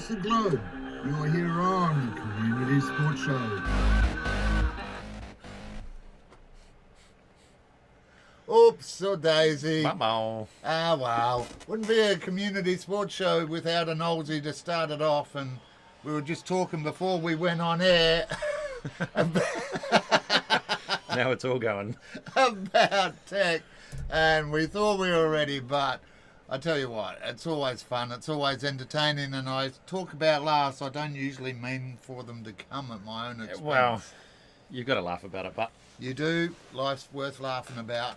across the globe. You're here on the Community Sports Show. Oops, or daisy. Wow. Ah, wow. Wouldn't be a community sports show without an Aussie to start it off. And we were just talking before we went on air Now it's all going. about tech. And we thought we were ready, but I tell you what, it's always fun. It's always entertaining. And I talk about laughs. I don't usually mean for them to come at my own expense. Well, you've got to laugh about it, but You do. Life's worth laughing about.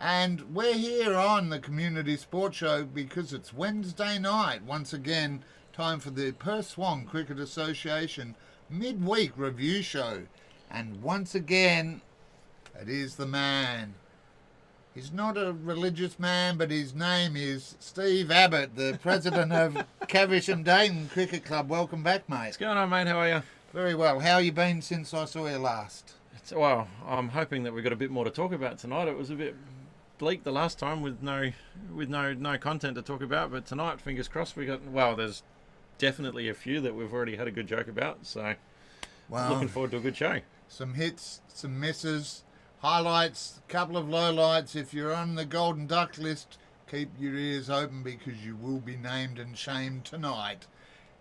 And we're here on the Community Sports Show because it's Wednesday night. Once again, time for the Perth Swan Cricket Association Midweek Review Show. And once again, it is the man. He's not a religious man, but his name is Steve Abbott, the president of Caversham Dayton Cricket Club. Welcome back, mate. what's going on, mate? How are you? Very well. How you been since I saw you last? Well, I'm hoping that we've got a bit more to talk about tonight. It was a bit bleak the last time with no content to talk about, but tonight, fingers crossed, there's definitely a few that we've already had a good joke about, so Wow. looking forward to a good show. Some hits, some misses, highlights, a couple of lowlights. If you're on the Golden Duck list, keep your ears open because you will be named and shamed tonight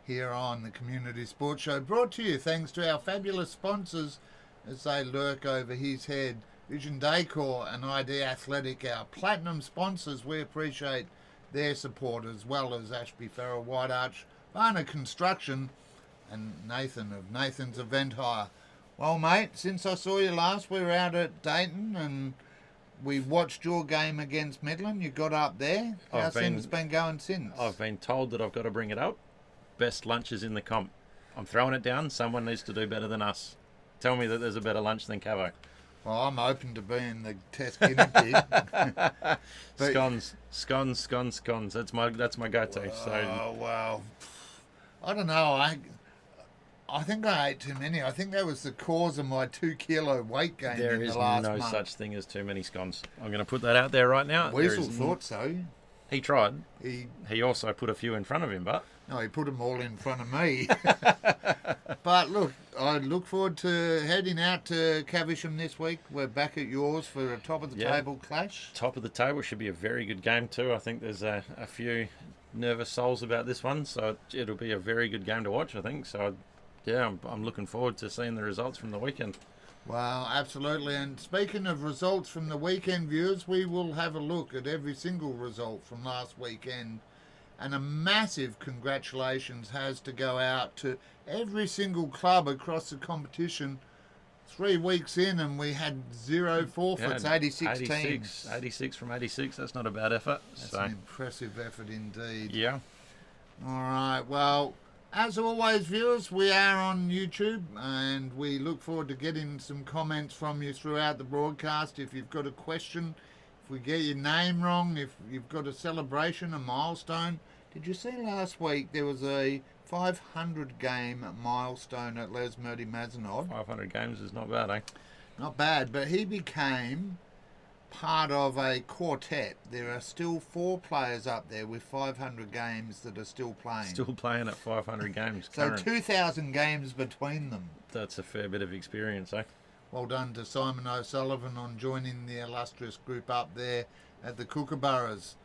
here on the Community Sports Show. Brought to you thanks to our fabulous sponsors as they lurk over his head. Vision Decor and ID Athletic, our platinum sponsors. We appreciate their support, as well as Ashby Farrell, White Arch, Barner Construction, and Nathan of Nathan's Event Hire. Well, mate, since I saw you last, we were out at Dayton and we watched your game against Midland. You got up there. How's things been going since? I've been told that I've got to bring it up. Best lunches in the comp. I'm throwing it down. Someone needs to do better than us. Tell me that there's a better lunch than Cavo. Well, I'm open to being the test guinea pig. Scones. That's my go-to. Oh, wow. I don't know. I think I ate too many. I think that was the cause of my 2 kilo weight gain There in is the last no month. such thing as too many scones. I'm going to put that out there right now. Weasel thought so. He tried. He also put a few in front of him, but he put them all in front of me. But look, I look forward to heading out to Caversham this week. We're back at yours for a top-of-the-table clash. top of the table should be a very good game too. I think there's a few nervous souls about this one, so it'll be a very good game to watch, I think. So, yeah, I'm looking forward to seeing the results from the weekend. Well, absolutely. And speaking of results from the weekend, viewers, we will have a look at every single result from last weekend. And a massive congratulations has to go out to every single club across the competition. 3 weeks in and we had 0 forfeits, 86 teams. 86 from 86, that's not a bad effort. That's an impressive effort indeed. Yeah. All right, well, as always, viewers, we are on YouTube and we look forward to getting some comments from you throughout the broadcast. If you've got a question, if we get your name wrong, if you've got a celebration, a milestone. Did you see last week there was a 500 game milestone at Les Murdy Mazenod? 500 games is not bad, eh? Not bad, but he became part of a quartet. There are still 4 players up there with 500 games that are still playing. Still playing at 500 games. So current. 2,000 games between them. That's a fair bit of experience, eh? Well done to Simon O'Sullivan on joining the illustrious group up there at the Kookaburras.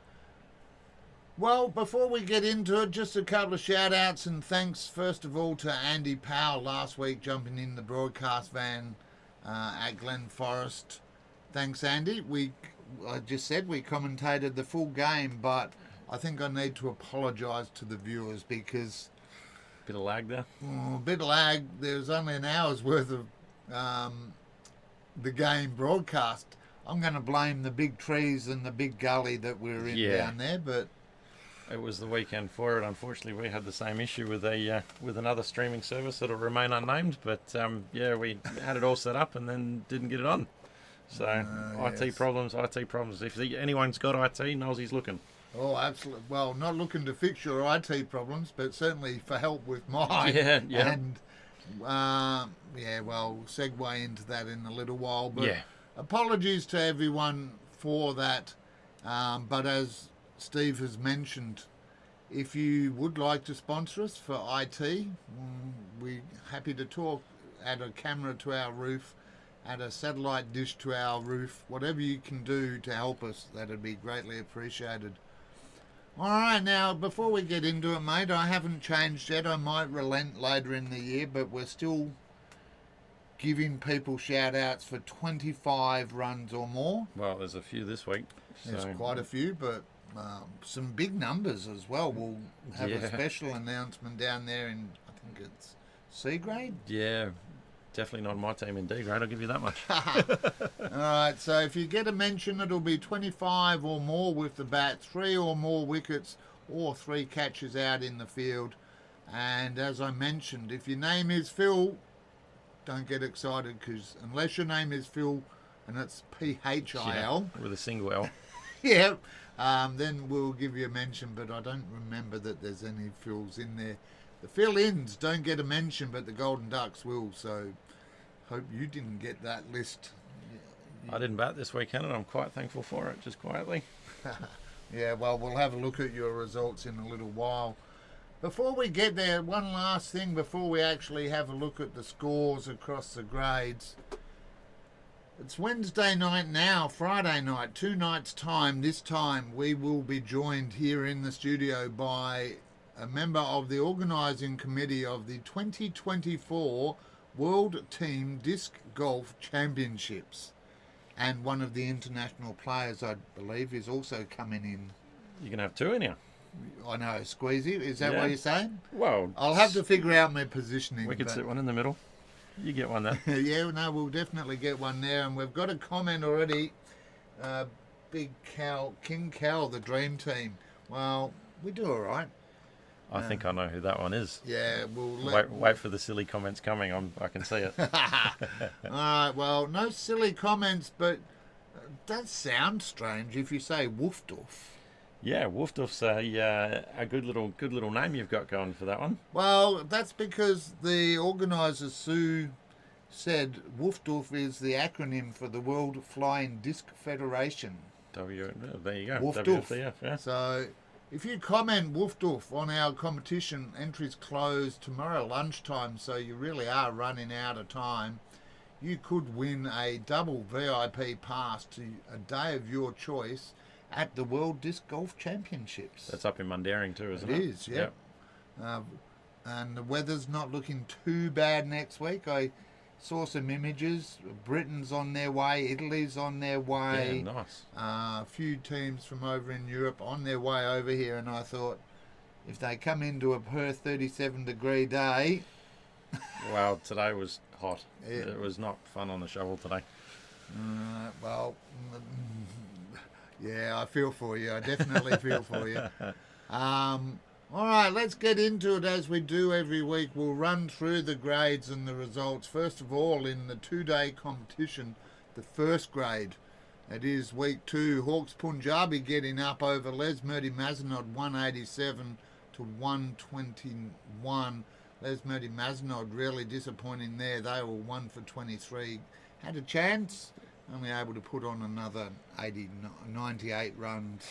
Well, before we get into it, just a couple of shout-outs and thanks, first of all, to Andy Powell last week jumping in the broadcast van at Glen Forest. Thanks, Andy. I just said we commentated the full game, but I think I need to apologise to the viewers because... Bit of lag there. A bit of lag. There was only an hour's worth of the game broadcast. I'm going to blame the big trees and the big gully that we're in down there, but... It was the weekend for it. Unfortunately, we had the same issue with another streaming service that'll remain unnamed. But we had it all set up and then didn't get it on. So IT problems. If anyone's got IT, knows he's looking. Oh, absolutely. Well, not looking to fix your IT problems, but certainly for help with mine. Yeah. And we'll segue into that in a little while. But apologies to everyone for that. But as Steve has mentioned, If you would like to sponsor us for IT, we're happy to talk. Add a camera to our roof, add a satellite dish to our roof. Whatever you can do to help us, that'd be greatly appreciated. All right, now, before we get into it, mate, I haven't changed yet. I might relent later in the year, but we're still giving people shout-outs for 25 runs or more. Well, there's a few this week. There's quite a few, but some big numbers as well. We'll have a special announcement down there in, I think it's C grade? Yeah, definitely not my team in D grade, I'll give you that much. All right, so if you get a mention, it'll be 25 or more with the bat, 3 or more wickets, or 3 catches out in the field. And as I mentioned, if your name is Phil, don't get excited, because unless your name is Phil and it's PHIL, with a single L. yeah, then we'll give you a mention, but I don't remember that there's any Phils in there. The fill-ins don't get a mention, but the Golden Ducks will, so hope you didn't get that list. I didn't bat this weekend, and I'm quite thankful for it, just quietly. Yeah, well, we'll have a look at your results in a little while. Before we get there, one last thing before we actually have a look at the scores across the grades. It's Wednesday night now, Friday night, 2 nights' time. This time we will be joined here in the studio by a member of the organising committee of the 2024 World Team Disc Golf Championships. And one of the international players, I believe, is also coming in. You can have 2 in here. I know, Squeezy. Is that what you're saying? Well, I'll have to figure out my positioning. We could sit one in the middle. You get one there. Yeah, no, we'll definitely get one there. And we've got a comment already. Big Cal, King Cal, the Dream Team. Well, we do all right. I think I know who that one is. Yeah, we'll wait for the silly comments coming. I can see it. All right, well, no silly comments, but it does sound strange if you say Woofdoof. Yeah, Woofdoof's a good little name you've got going for that one. Well, that's because the organiser, Sue, said Woofdoof is the acronym for the World Flying Disc Federation. There you go. Woofdoof. WFDF, yeah. So if you comment Woofdoof on our competition, entries close tomorrow lunchtime, so you really are running out of time. You could win a double VIP pass to a day of your choice at the World Disc Golf Championships. That's up in Mundaring too, isn't it? It is, yeah. Yep. And the weather's not looking too bad next week. I saw some images. Britain's on their way, Italy's on their way. Yeah, nice. A few teams from over in Europe on their way over here, and I thought, if they come into a Perth 37-degree day... Well, today was hot. Yeah. It was not fun on the shovel today. Well... Yeah, I feel for you. I definitely feel for you. All right, let's get into it as we do every week. We'll run through the grades and the results. First of all, in the 2-day competition, the first grade. It is week 2. Hawks Punjabi getting up over Les Murdy Mazenod 187 to 121. Les Murdy Mazenod really disappointing there. They were 1 for 23. Had a chance. Only able to put on another 98 runs.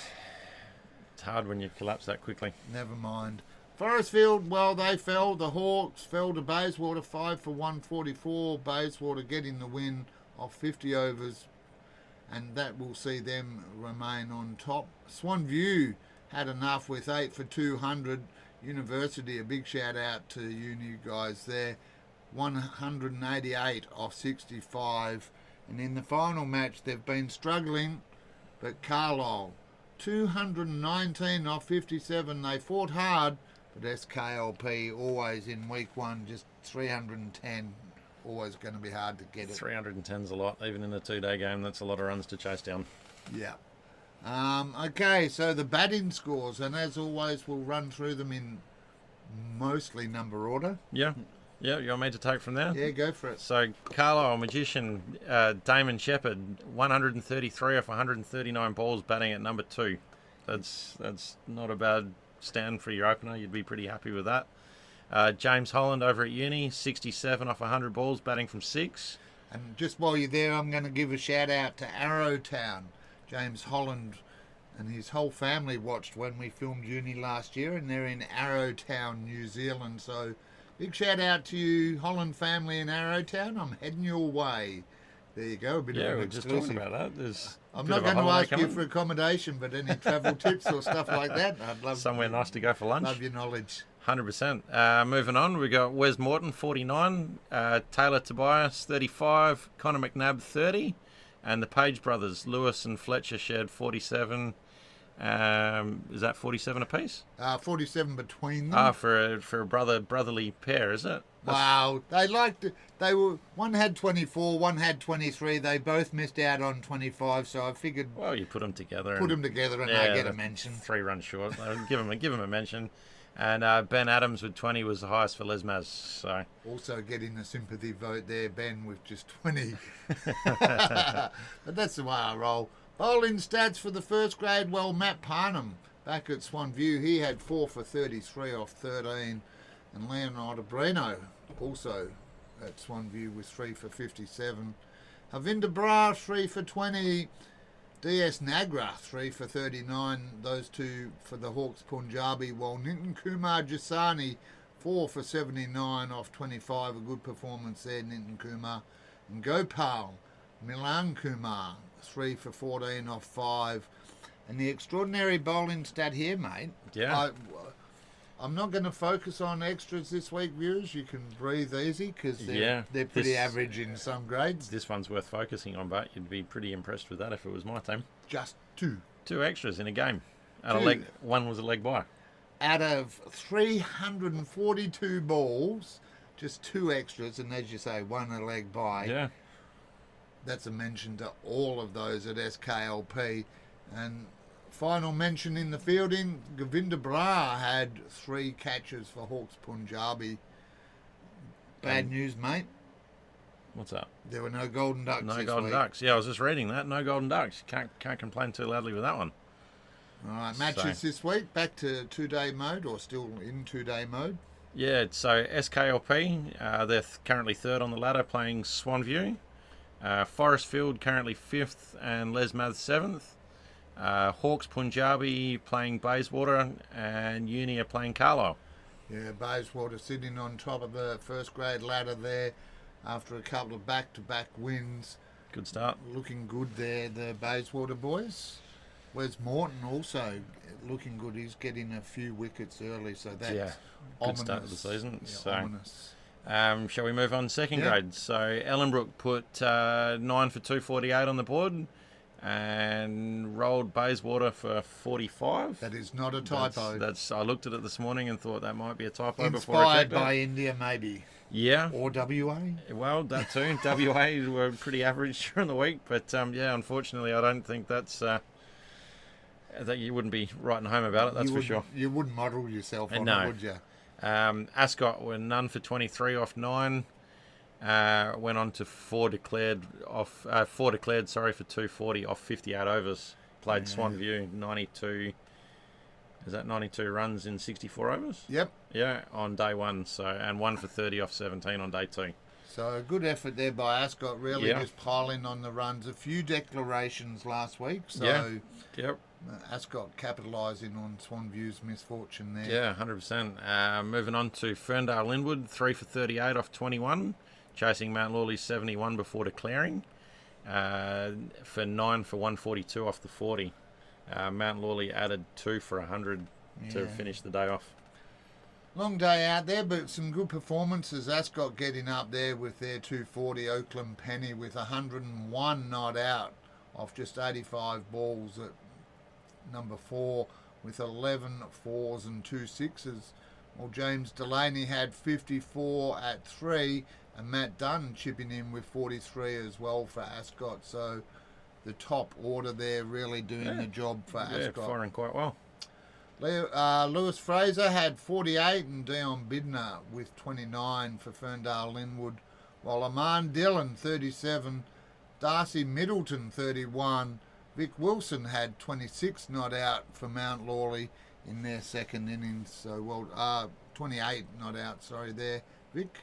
It's hard when you collapse that quickly. Never mind. Forestfield, well, they fell. The Hawks fell to Bayswater 5 for 144. Bayswater getting the win of 50 overs, and that will see them remain on top. Swanview had enough with 8 for 200. University, a big shout out to you guys there. 188 off 65. And in the final match, they've been struggling, but Carlisle, 219 off 57. They fought hard, but SKLP always in week 1, just 310. Always going to be hard to get it. 310's a lot, even in a 2-day game. That's a lot of runs to chase down. Yeah. Okay, so the batting scores, and as always, we'll run through them in mostly number order. Yeah. Yeah, you want me to take from there? Yeah, go for it. So, Carlisle Magician, Damon Shepherd, 133 off 139 balls, batting at number 2. That's not a bad stand for your opener. You'd be pretty happy with that. James Holland over at Uni, 67 off 100 balls, batting from 6. And just while you're there, I'm going to give a shout out to Arrowtown. James Holland and his whole family watched when we filmed uni last year, and they're in Arrowtown, New Zealand. So big shout out to you, Holland family in Arrowtown. I'm heading your way. There you go, a bit of an we're just exclusive. talking about that. There's I'm not going to ask you for accommodation, but any travel tips or stuff like that, I'd love somewhere nice to go for lunch. Love your knowledge. 100%. Moving on, we got Wes Morton, 49, Taylor Tobias, 35, Connor McNabb, 30, and the Page brothers, Lewis and Fletcher, shared 47. Is that 47 apiece? 47 between them. For a brotherly pair, is it? Wow, they liked it. They were, one had 24, one had 23. They both missed out on 25, so I figured. Well, you put them together. And they get a mention. 3 runs short. give them a mention. And Ben Adams with 20 was the highest for Les Maz. So also getting a sympathy vote there, Ben, with just 20. But that's the way I roll. Bowling stats for the first grade. Well, Matt Parnham back at Swan View, he had 4 for 33 off 13. And Leonardo Breno also at Swan View with 3 for 57. Havinder Brar 3 for 20. DS Nagra 3 for 39. Those two for the Hawks Punjabi. While Nitin Kumar Jasani 4 for 79 off 25. A good performance there, Nitin Kumar. And Gopal Milan Kumar 3 for 14 off 5. And the extraordinary bowling stat here, mate. Yeah. I'm not going to focus on extras this week, viewers. You can breathe easy because they're pretty average in some grades. This one's worth focusing on, but you'd be pretty impressed with that if it was my team. Just 2. 2 extras in a game. And one was a leg by. Out of 342 balls, just 2 extras, and as you say, 1 a leg by. Yeah. That's a mention to all of those at SKLP. And final mention in the fielding, Govinda Brar had 3 catches for Hawks Punjabi. Bad news, mate. What's up? There were no Golden Ducks No this Golden week. Ducks. Yeah, I was just reading that. No Golden Ducks. Can't complain too loudly with that one. All right, matches this week. Back to 2-day mode, or still in 2-day mode? Yeah, so SKLP, they're currently 3rd on the ladder playing Swanview. Forestfield currently 5th and Les Maz 7th. Hawks Punjabi playing Bayswater, and Uni are playing Carlisle. Yeah, Bayswater sitting on top of the first grade ladder there after a couple of back-to-back wins. Good start. Looking good there, the Bayswater boys. Wes Morton also looking good. He's getting a few wickets early, so that's good ominous. Start of the season. Yeah, so, ominous. Shall we move on to second grade? So Ellenbrook put 9 for 248 on the board, and rolled Bayswater for 45. That is not a typo. That's I looked at it this morning and thought that might be a typo before I Inspired checked by it. India, maybe. Yeah. Or WA. Well, that too. WA were pretty average during the week, but unfortunately, I don't think that's that you wouldn't be writing home about it. That's for sure. You wouldn't model yourself on No. it, would you? Ascot were none for 23 off 9. Went on to 4 declared for 240 off 58 overs. Played Swanview 92. Is that 92 runs in 64 overs? Yep. Yeah, on day 1. So, and 1 for 30 off 17 on day 2. So a good effort there by Ascot, really just piling on the runs. A few declarations last week, so Ascot capitalising on Swanview's misfortune there. Yeah, 100%. Moving on to Ferndale Linwood, 3 for 38 off 21, chasing Mount Lawley's 71 before declaring, for 9 for 142 off the 40. Mount Lawley added 2 for 100 to finish the day off. Long day out there, but some good performances. Ascot getting up there with their 240. Oakland Penny with 101 not out off just 85 balls at number 4 with 11 4s and 2 6s. Well, James Delaney had 54 at 3, and Matt Dunn chipping in with 43 as well for Ascot. So the top order there really doing the job for Ascot. Yeah, firing quite well. Lewis Fraser had 48 and Dion Bidner with 29 for Ferndale Linwood, while Aman Dillon 37, Darcy Middleton 31, Vic Wilson had 26 not out for Mount Lawley in their second innings. So 28 not out, sorry there, Vic.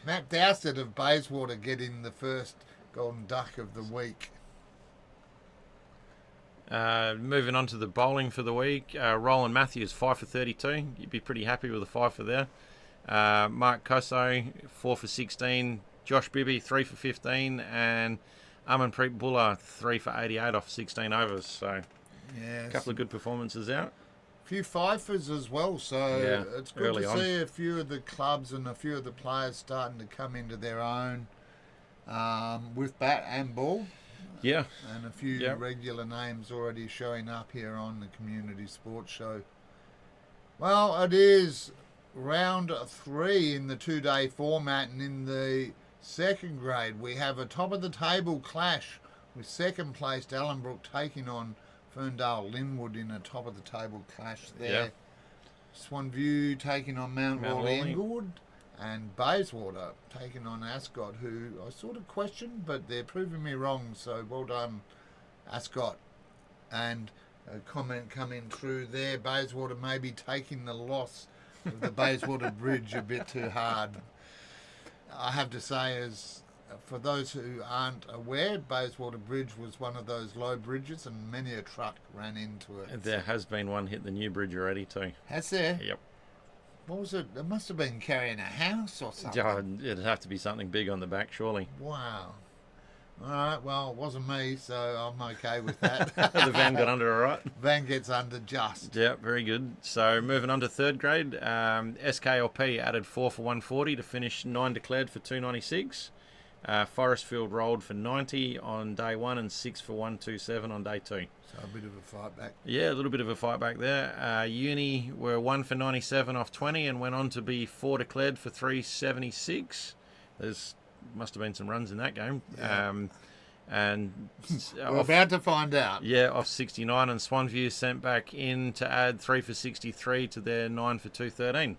Matt Dowsett of Bayswater getting the first Golden Duck of the week. Moving on to the bowling for the week, Roland Matthews 5 for 32. You'd be pretty happy with a 5 for there. Mark Koso 4 for 16. Josh Bibby 3 for 15, and Amanpreet Bhullar 3 for 88 off 16 overs. So a couple of good performances out. A few fifers as well, so it's good to see a few of the clubs and a few of the players starting to come into their own with bat and ball. Yeah. And a few regular names already showing up here on the Community Sports Show. Well, it is round 3 in the 2-day format, and in the second grade we have a top-of-the-table clash with second-placed Allenbrook taking on Ferndale Linwood in a top-of-the-table clash there. Yeah. Swanview taking on Mount Royal Royal. Inglewood, and Bayswater taking on Ascot, who I sort of questioned, but they're proving me wrong, so well done, Ascot. And a comment coming through there, Bayswater may be taking the loss of the Bayswater Bridge a bit too hard. I have to say, as for those who aren't aware, Bayswater Bridge was one of those low bridges, and many a truck ran into it. There has been one hit the new bridge already too. Has there? Yep. What was it? It must have been carrying a house or something. Yeah, it'd have to be something big on the back, surely. Wow. All right, well, it wasn't me, so I'm okay with that. The van got under all right. Van gets under just. Yeah, very good. So moving on to third grade, SKLP added 4 for 140 to finish 9 declared for 296. Forestfield rolled for 90 on day 1 and 6 for 127 on day 2. So a bit of a fight back. Yeah, a little bit of a fight back there. Uni were 1 for 97 off 20 and went on to be 4 declared for 376. There's must have been some runs in that game. Yeah. And we're about to find out. Yeah, off 69, and Swanview sent back in to add 3 for 63 to their 9 for 213.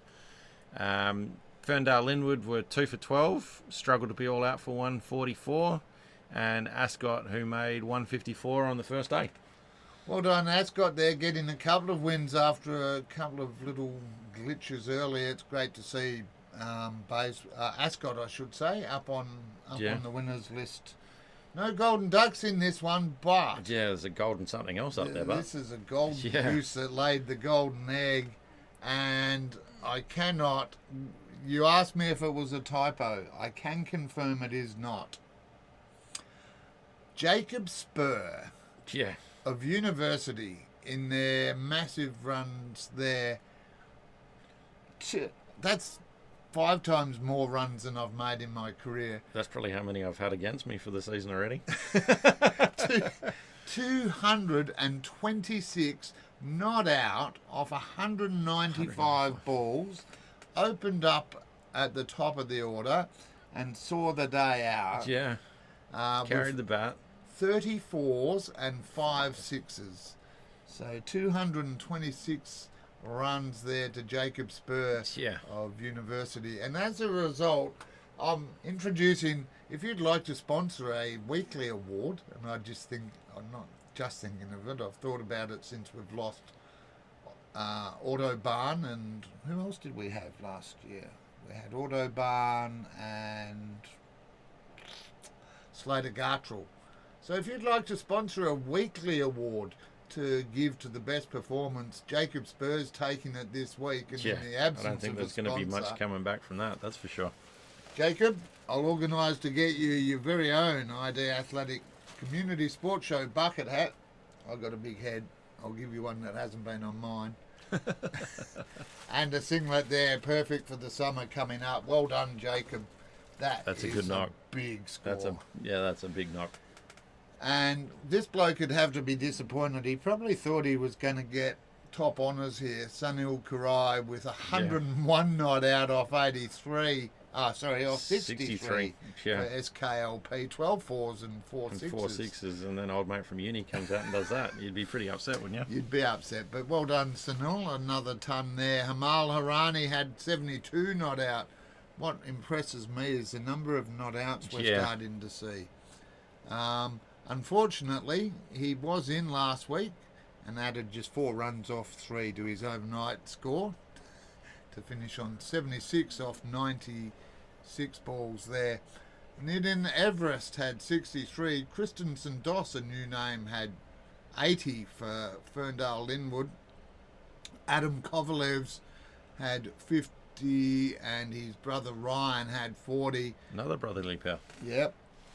Ferndale Linwood were 2 for 12, struggled to be all out for 144, and Ascot, who made 154 on the first day. Well done, Ascot. They're getting a couple of wins after a couple of little glitches earlier. It's great to see Ascot, I should say, up on the winners list. No Golden Ducks in this one, but yeah, there's a golden something else up there. But this is a golden goose that laid the golden egg, and I cannot. You asked me if it was a typo. I can confirm it is not. Jacob Spur, of University, in their massive runs there. That's 5 times more runs than I've made in my career. That's probably how many I've had against me for the season already. 226 not out off 195 balls. Opened up at the top of the order and saw the day out. Yeah. Carried the bat. 34s and 5 sixes. So 226 runs there to Jacob Spur of University. And as a result, I'm introducing, if you'd like to sponsor a weekly award, and I'm not just thinking of it, I've thought about it since we've lost Autobahn, and who else did we have last year? We had Autobahn and Slater Gartrell. So if you'd like to sponsor a weekly award to give to the best performance, Jacob Spur's taking it this week, and in the absence I don't think there's going to be much coming back from that, that's for sure. Jacob, I'll organise to get you your very own ID Athletic Community Sports Show bucket hat. I've got a big head. I'll give you one that hasn't been on mine. And a singlet there, perfect for the summer coming up. Well done, Jacob. That's a good knock. Big score. That's a big knock. And this bloke would have to be disappointed. He probably thought he was going to get top honours here. Sunil Karai with 101 not out off 83. Off 63 for SKLP. 12 fours and 4 sixes. 4 sixes, and then old mate from uni comes out and does that. You'd be pretty upset, wouldn't you? You'd be upset, but well done, Sunil. Another ton there. Hamal Harani had 72 not out. What impresses me is the number of not outs we're starting to see. Unfortunately, he was in last week and added just 4 runs off 3 to his overnight score to finish on 76 off 96 6 balls there. Nidin Everest had 63. Christensen Doss, a new name, had 80 for Ferndale Linwood. Adam Kovalev's had 50 and his brother Ryan had 40. Another brotherly pair. Yep.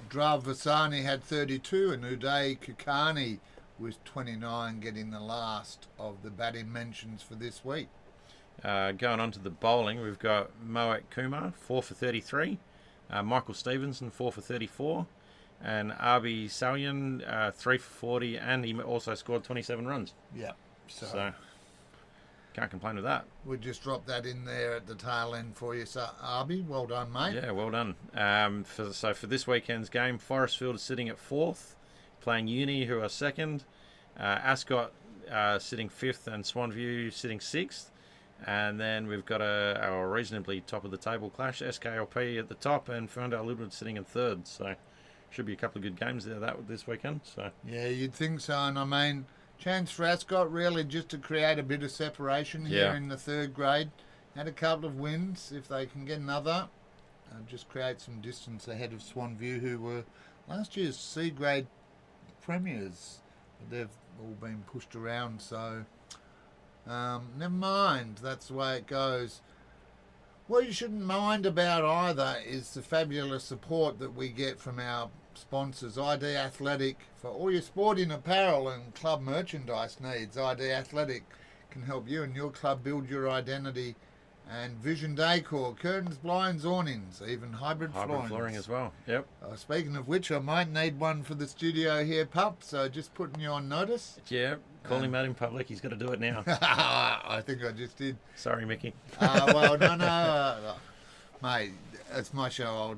Drav Vasani had 32 and Uday Kukani was 29, getting the last of the batting mentions for this week. Going on to the bowling, we've got Moet Kumar, 4 for 33. Michael Stevenson, 4 for 34. And Arbi Salyan, 3 for 40. And he also scored 27 runs. Yep. So can't complain with that. We'll just drop that in there at the tail end for you, so Arby. Well done, mate. Yeah, well done. For this weekend's game, Forestfield is sitting at 4th, playing Uni, who are 2nd. Ascot sitting 5th, and Swanview sitting 6th. And then we've got our reasonably top of the table clash, SKLP at the top, and Ferndale Linwood sitting in 3rd. So should be a couple of good games there this weekend. So yeah, you'd think so. And I mean, chance for Ascot really just to create a bit of separation here in the 3rd grade. Had a couple of wins. If they can get another, just create some distance ahead of Swanview, who were last year's C grade premiers. But they've all been pushed around, so never mind. That's the way it goes. What you shouldn't mind about either is the fabulous support that we get from our sponsors. ID Athletic, for all your sporting apparel and club merchandise needs. ID Athletic can help you and your club build your identity. And Vision Decor, curtains, blinds, awnings, even hybrid flooring as well. Yep. Speaking of which, I might need one for the studio here, pup, so just putting you on notice. Yeah, call him out in public. He's got to do it now. I think I just did. Sorry, Mickey. Well, no, mate, it's my show.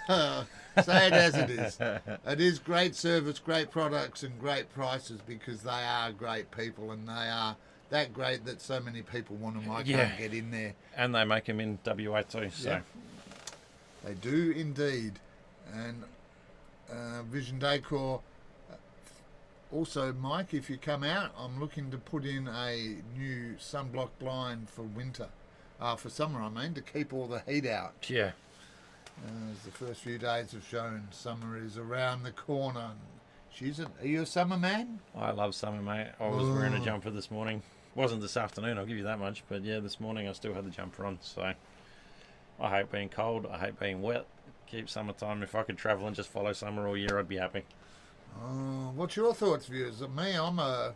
I'll say it as it is. It is great service, great products and great prices, because they are great people, and they are that great that so many people want them. I can't get in there. And they make them in WA too. So they do indeed. And Vision Decor. Also, Mike, if you come out, I'm looking to put in a new sunblock blind for winter. For summer, I mean, to keep all the heat out. Yeah. As the first few days have shown, summer is around the corner. Are you a summer man? I love summer, mate. I was wearing a jumper this morning. Wasn't this afternoon, I'll give you that much. But yeah, this morning I still had the jumper on. So I hate being cold. I hate being wet. Keep summertime. If I could travel and just follow summer all year, I'd be happy. What's your thoughts, views? Of me, I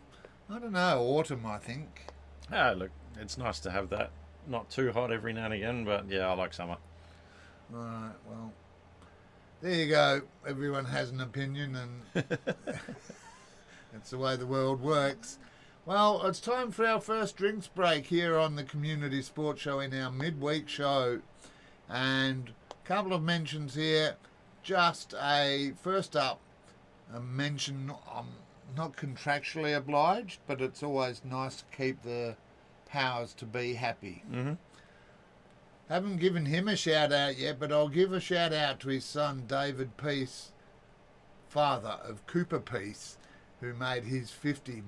don't know, autumn, I think. Look, it's nice to have that. Not too hot every now and again, but yeah, I like summer. Right, well, there you go. Everyone has an opinion, and that's the way the world works. Well, it's time for our first drinks break here on the Community Sports Show in our midweek show. And a couple of mentions here. Just first up, a mention, I'm not contractually obliged, but it's always nice to keep the powers to be happy. Mm-hmm. Haven't given him a shout out yet, but I'll give a shout out to his son David Peace, father of Cooper Peace, who made his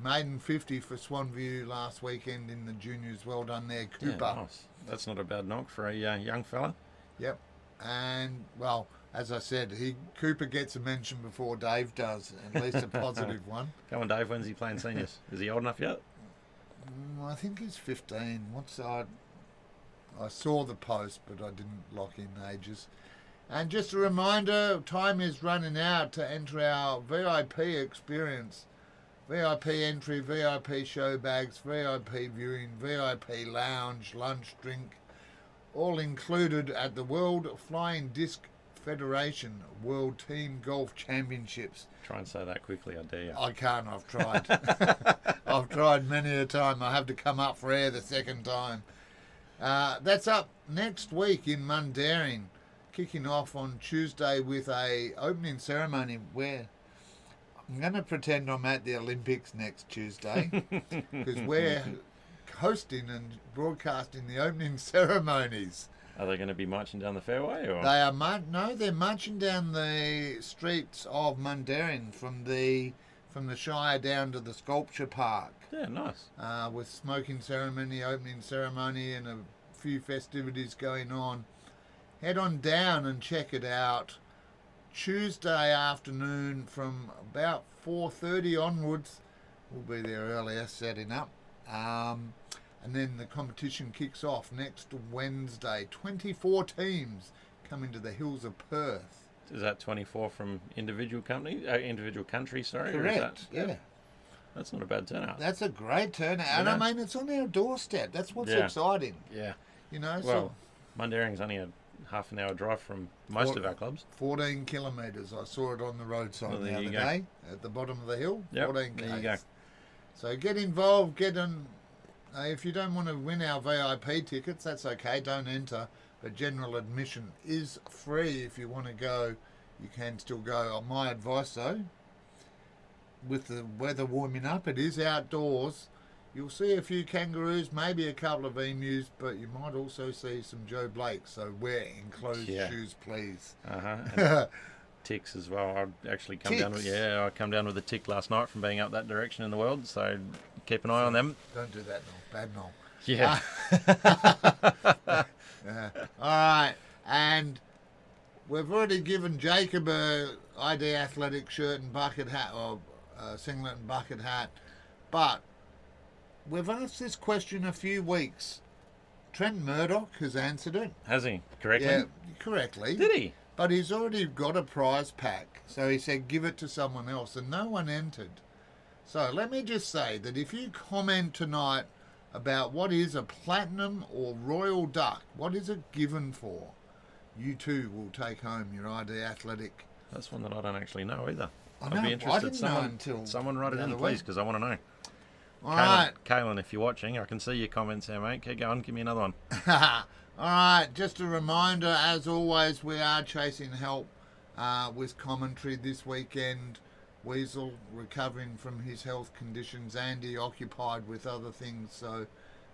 maiden 50 for Swanview last weekend in the juniors. Well done there, Cooper. Yeah, nice. That's not a bad knock for a young fella. Yep. And, well, as I said, Cooper gets a mention before Dave does, at least a positive one. Come on, Dave, when's he playing seniors? Is he old enough yet? I think he's 15. I saw the post, but I didn't lock in ages. And just a reminder, time is running out to enter our VIP experience. VIP entry, VIP show bags, VIP viewing, VIP lounge, lunch, drink, all included at the World Flying Disc Federation World Team Golf Championships. Try and say that quickly, I dare you. I can't, I've tried. I've tried many a time. I have to come up for air the second time. That's up next week in Mundaring, kicking off on Tuesday with a opening ceremony where I'm going to pretend I'm at the Olympics next Tuesday, because we're hosting and broadcasting the opening ceremonies. Are they going to be marching down the fairway? Or? They are they're marching down the streets of Mundaring from the Shire down to the sculpture park. Yeah, nice. With smoking ceremony, opening ceremony, and a few festivities going on. head on down and check it out. Tuesday afternoon from about 4:30 onwards. We'll be there earlier setting up. And then the competition kicks off next Wednesday. 24 teams coming to the hills of Perth. Is that 24 from individual countries, sorry? Correct, yeah. That's not a bad turnout. That's a great turnout. And I mean, it's on our doorstep. That's what's exciting. Yeah. You know, well, Mundaring's only a half an hour drive from most of our clubs. 14 kilometres. I saw it on the road sign the other day at the bottom of the hill. Yep, 14 there you go. So get involved. Get on. If you don't want to win our VIP tickets, that's okay. Don't enter. But general admission is free. If you want to go, you can still go. My advice, though, with the weather warming up, it is outdoors. You'll see a few kangaroos, maybe a couple of emus, but you might also see some Joe Blakes. So wear enclosed shoes, please. Ticks as well. I actually come down with I come down with a tick last night from being up that direction in the world. So keep an eye on them. Don't do that, Noel. Bad Noel. Yeah. All right, and we've already given Jacob a ID Athletic shirt and bucket hat, or singlet and bucket hat, but we've asked this question a few weeks. Trent Murdoch has answered it. Has he? Correctly? Yeah, correctly. Did he? But he's already got a prize pack, so he said give it to someone else, and no one entered. So let me just say that if you comment tonight about what is a platinum or royal duck, what is it given for, you too will take home your ID Athletic. That's one that I don't actually know either. I'd be interested. Someone write it in, please, because I want to know. All right. Kaylin, if you're watching, I can see your comments here, mate. Keep going. Give me another one. All right. Just a reminder, as always, we are chasing help with commentary this weekend. Weasel recovering from his health conditions. Andy occupied with other things.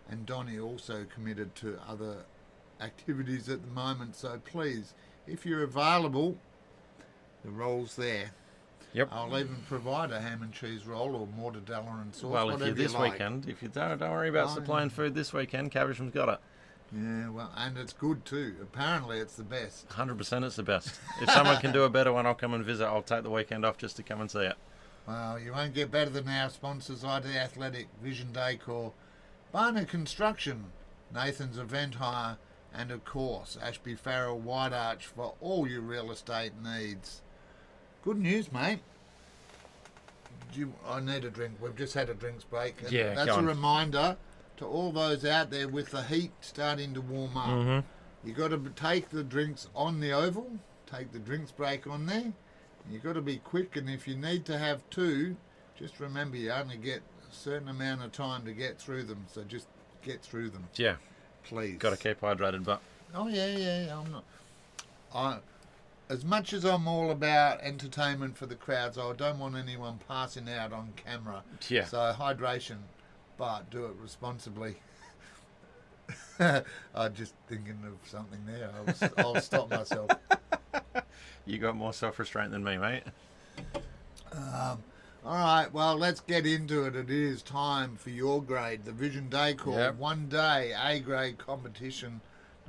And Donnie also committed to other activities at the moment. So please, if you're available, the roll's there. Yep. I'll even provide a ham and cheese roll or mortadella and sauce. Well, if you're this weekend, if you don't worry about supplying food this weekend, Caversham's got it. Yeah, well, and it's good too. Apparently, it's the best. 100% it's the best. If someone can do a better one, I'll come and visit. I'll take the weekend off just to come and see it. Well, you won't get better than our sponsors, ID Athletic, Vision Decor, Barner Construction, Nathan's Event Hire, and of course, Ashby Farrell White Arch for all your real estate needs. Good news, mate. I need a drink. We've just had a drinks break. Yeah, that's a reminder to all those out there with the heat starting to warm up. Mm-hmm. You got to take the drinks on the oval. Take the drinks break on there. You got to be quick, and if you need to have two, just remember you only get a certain amount of time to get through them. So just get through them. Yeah, please. Got to keep hydrated, but. Oh yeah. I'm not. As much as I'm all about entertainment for the crowds, I don't want anyone passing out on camera. Yeah. So hydration, but do it responsibly. I'm just thinking of something there. I'll stop myself. You got more self-restraint than me, mate. All right, well, let's get into it. It is time for your grade, the Vision Decor 1 day A-grade competition.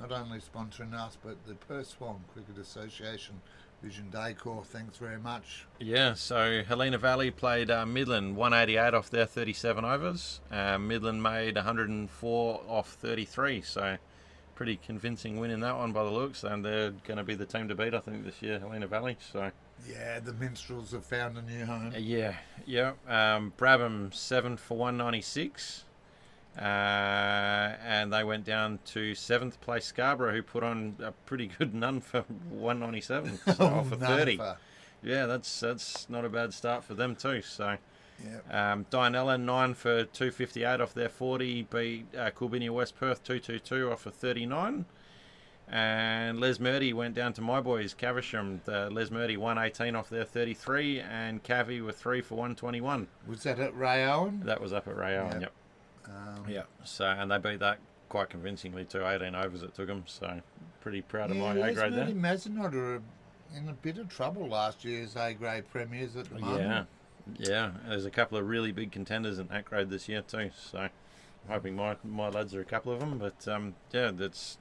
Not only sponsoring us, but the Perth Swan Cricket Association, Vision Decor. Thanks very much. Yeah, so Helena Valley played Midland 188 off their 37 overs. Midland made 104 off 33, so pretty convincing win in that one by the looks, and they're going to be the team to beat, I think, this year, Helena Valley. So yeah, the Minstrels have found a new home. Brabham 7 for 196. And they went down to 7th place Scarborough, who put on a pretty good none for 197 off of 30. Yeah, that's not a bad start for them too. So, Dianella 9 for 258 off their 40, beat Coolbinia West Perth 222 off of 39. And Les Murdy went down to my boys, Caversham. Les Murdy 118 off their 33, and Cavi were 3 for 121. Was that at Ray Owen? That was up at Ray Owen, yep. So, and they beat that quite convincingly too. 18 overs it took them, so pretty proud of my A-grade there. Mazenot are in a bit of trouble last year's A-grade premiers at the moment. Yeah. There's a couple of really big contenders in that grade this year too, so I'm hoping my lads are a couple of them. But that's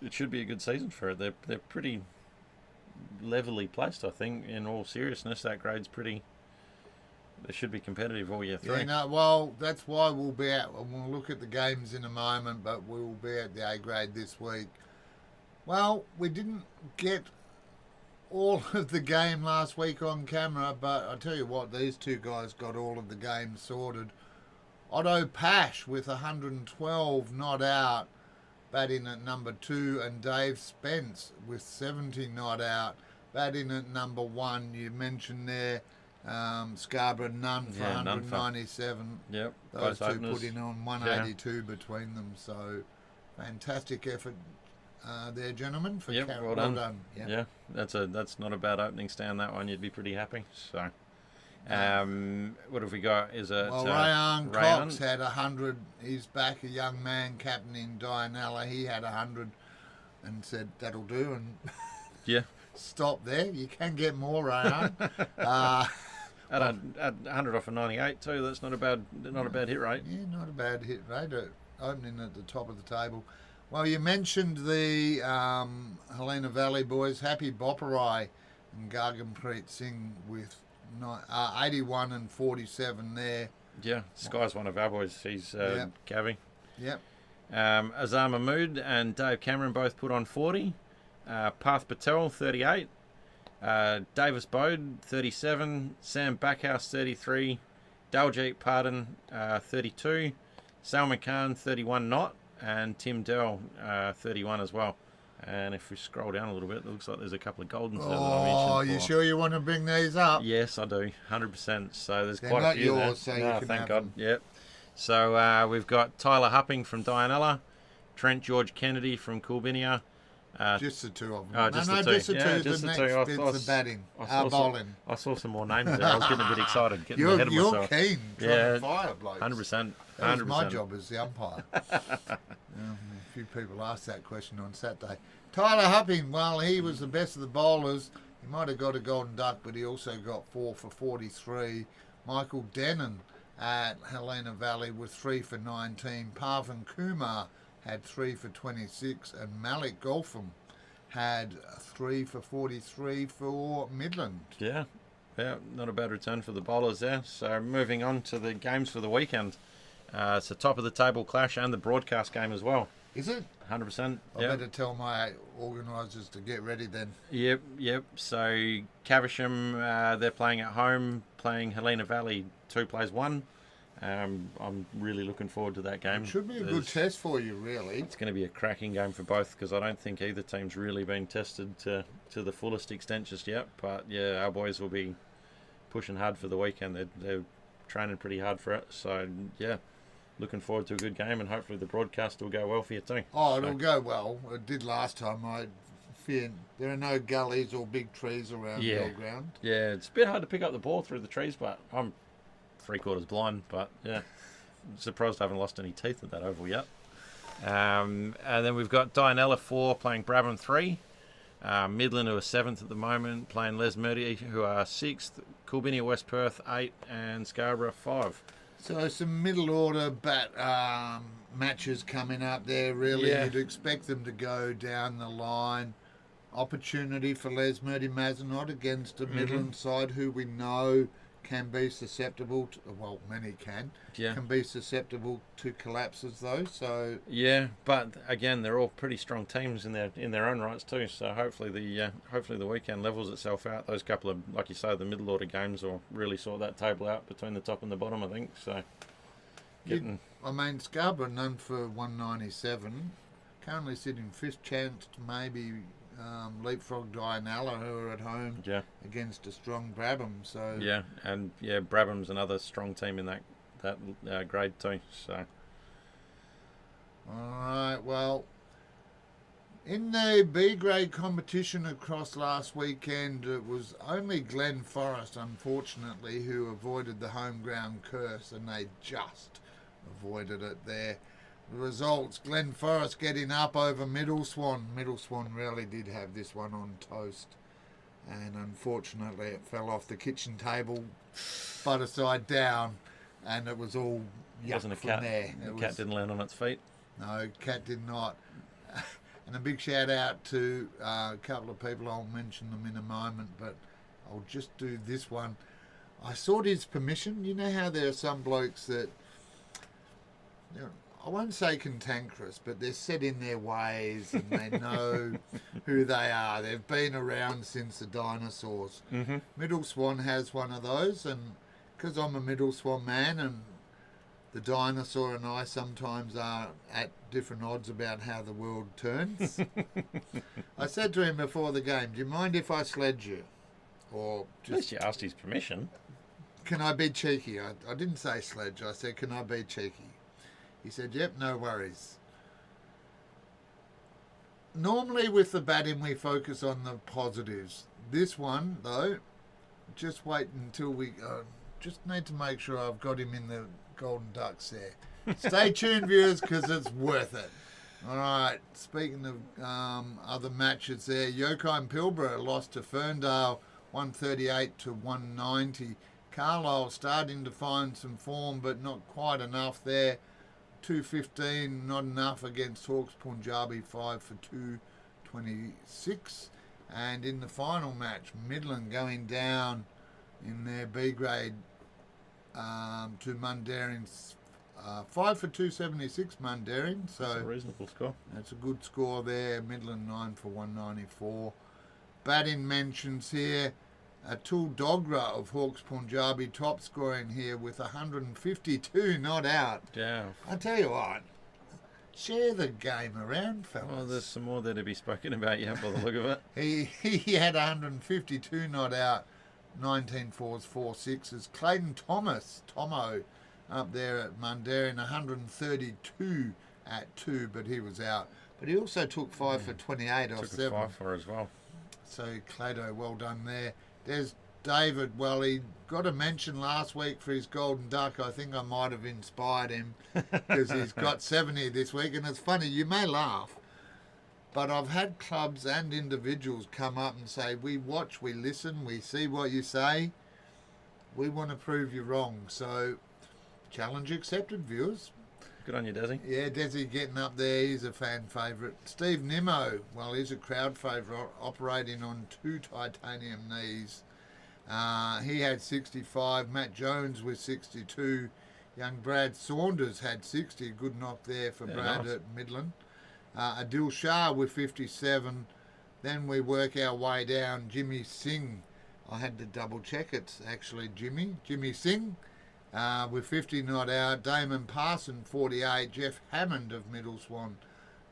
it should be a good season for it. They're pretty levelly placed, I think. In all seriousness, that grade's pretty. They should be competitive all year through. Yeah, no, well, that's why we'll be at. We'll look at the games in a moment, but we'll be at the A grade this week. Well, we didn't get all of the game last week on camera, but I tell you what, these two guys got all of the games sorted. Otto Pash with 112 not out, batting at number 2, and Dave Spence with 70 not out, batting at number 1. You mentioned there Scarborough Nunn for 197. Yep, those two openers. putting on 182 between them. So fantastic effort there, gentlemen. For well done. Yep. Yeah, that's not a bad opening stand. That one, you'd be pretty happy. So, what have we got? Is it Rayan Cox had 100. He's back, a young man captaining Dianella. He had 100 and said that'll do. And yeah, stop there. You can get more, Rayan. At 100 off a 98 too. That's not a bad hit rate. Yeah, not a bad hit rate. Opening at the top of the table. Well, you mentioned the Helena Valley boys, Happy Boparai and Gargampreet Singh with 81 and 47 there. Yeah, Sky's one of our boys. He's Gavi. Yep. Azar Mahmood and Dave Cameron both put on 40. Parth Patel, 38. Davis Bode, 37. Sam Backhouse, 33. Daljit Pardon, 32. Salman Khan, 31 not. And Tim Dell, 31 as well. And if we scroll down a little bit, it looks like there's a couple of Goldens there that I mentioned. Oh, you sure you want to bring these up? Yes, I do, 100%. So there's They're quite not a few yours, there. so you can thank have God. them. Yep. So we've got Tyler Hupping from Dianella, Trent George Kennedy from Coolbinia. Just the two of them. Oh, just the two. Just the two. Just the the next two. bit's the batting. Bowling. I saw some more names there. I was getting a bit excited, getting ahead of You're myself. keen. Yeah, fire blokes. 100%. That was my job as the umpire. A few people asked that question on Saturday. Tyler Hupping, well, he was the best of the bowlers. He might have got a golden duck, but he also got 4 for 43. Michael Denon at Helena Valley with 3 for 19. Parvin Kumar had 3 for 26, and Malik Golfam had 3 for 43 for Midland. Yeah, not a bad return for the bowlers there. So moving on to the games for the weekend. It's a top of the table clash and the broadcast game as well. Is it? 100%. I better tell my organisers to get ready then. Yep. So Caversham, they're playing at home, playing Helena Valley. 2 plays 1. I'm really looking forward to that game. It should be a good test for you, really. It's going to be a cracking game for both because I don't think either team's really been tested to the fullest extent just yet. But yeah, our boys will be pushing hard for the weekend. They're training pretty hard for it. So yeah, looking forward to a good game, and hopefully the broadcast will go well for you too. Oh, it'll go well. It did last time. I fear there are no gullies or big trees around the old ground. Yeah, it's a bit hard to pick up the ball through the trees, but I'm 3/4 blind. But yeah, I'm surprised I haven't lost any teeth at that oval yet. And then we've got Dianella 4 playing Brabham 3. Midland, who are 7th at the moment, playing Les Murdy, who are 6th. Coolbinia West Perth 8, and Scarborough 5. So some middle order matches coming up there, really. Yeah. You'd expect them to go down the line. Opportunity for Les Murdy Mazenot against a Midland side who we know can be susceptible to, well, many can be susceptible to collapses though. So yeah, but again, they're all pretty strong teams in their own rights too. So hopefully the weekend levels itself out. Those couple of, like you say, the middle order games will really sort that table out between the top and the bottom, I think. So Scarborough known for 197, currently sitting 5th, chance to maybe leapfrog Dianella, who are at home against a strong Brabham. So Brabham's another strong team in that grade too. So all right, well, in the B grade competition across last weekend, it was only Glen Forest, unfortunately, who avoided the home ground curse, and they just avoided it there. The results, Glen Forest getting up over Middle Swan. Middle Swan really did have this one on toast. And unfortunately it fell off the kitchen table, butter side down, and it was all yuck wasn't a from cat. there. The cat didn't land on its feet. No, cat did not. And And a big shout out to a couple of people. I'll mention them in a moment, but I'll just do this one. I sought his permission. You know how there are some blokes that, I won't say cantankerous, but they're set in their ways and they know who they are. They've been around since the dinosaurs. Mm-hmm. Middle Swan has one of those, and because I'm a Middle Swan man and the dinosaur and I sometimes are at different odds about how the world turns, I said to him before the game, do you mind if I sledge you? Or At least you asked his permission. can I be cheeky? I didn't say sledge, I said, can I be cheeky? He said, yep, no worries. Normally with the batting we focus on the positives. This one, though, just wait until we... just need to make sure I've got him in the Golden Ducks there. Stay tuned, viewers, because it's worth it. All right, speaking of other matches there, Yokai and Pilbara lost to Ferndale 138 to 190. Carlisle starting to find some form, but not quite enough there. 215, not enough against Hawke's Punjabi, 5 for 226. And in the final match, Midland going down in their B grade to Mundaring's 5 for 276 Mundaring. So That's a reasonable score. that's a good score there. Midland 9 for 194. Batting mentions here. Atul Dogra of Hawke's Punjabi top scoring here with 152 not out. Yeah. I tell you what, share the game around, fellas. Well, there's some more there to be spoken about, yeah, by the look of it. He had 152 not out, 19 fours, 4 sixes. Clayton Thomas, Tomo, up there at Mundaring, 132 at 2, but he was out. But he also took 5 for 28 off Took 7. a 5 for as well. So Clado, well done there. There's David. Well, he got a mention last week for his Golden Duck. I think I might have inspired him because he's got 70 this week. And it's funny, you may laugh, but I've had clubs and individuals come up and say, we watch, we listen, we see what you say. We want to prove you wrong. So challenge accepted, viewers. Good on you, Desi. Yeah, Desi getting up there. He's a fan favourite. Steve Nimmo, well, he's a crowd favourite, operating on 2 titanium knees. He had 65. Matt Jones with 62. Young Brad Saunders had 60. Good knock there for Brad nice. at Midland. Adil Shah with 57. Then we work our way down. Jimmy Singh. I had to double check. It's actually Jimmy Singh. With 50 not out. Damon Parson, 48. Jeff Hammond of Middle Swan,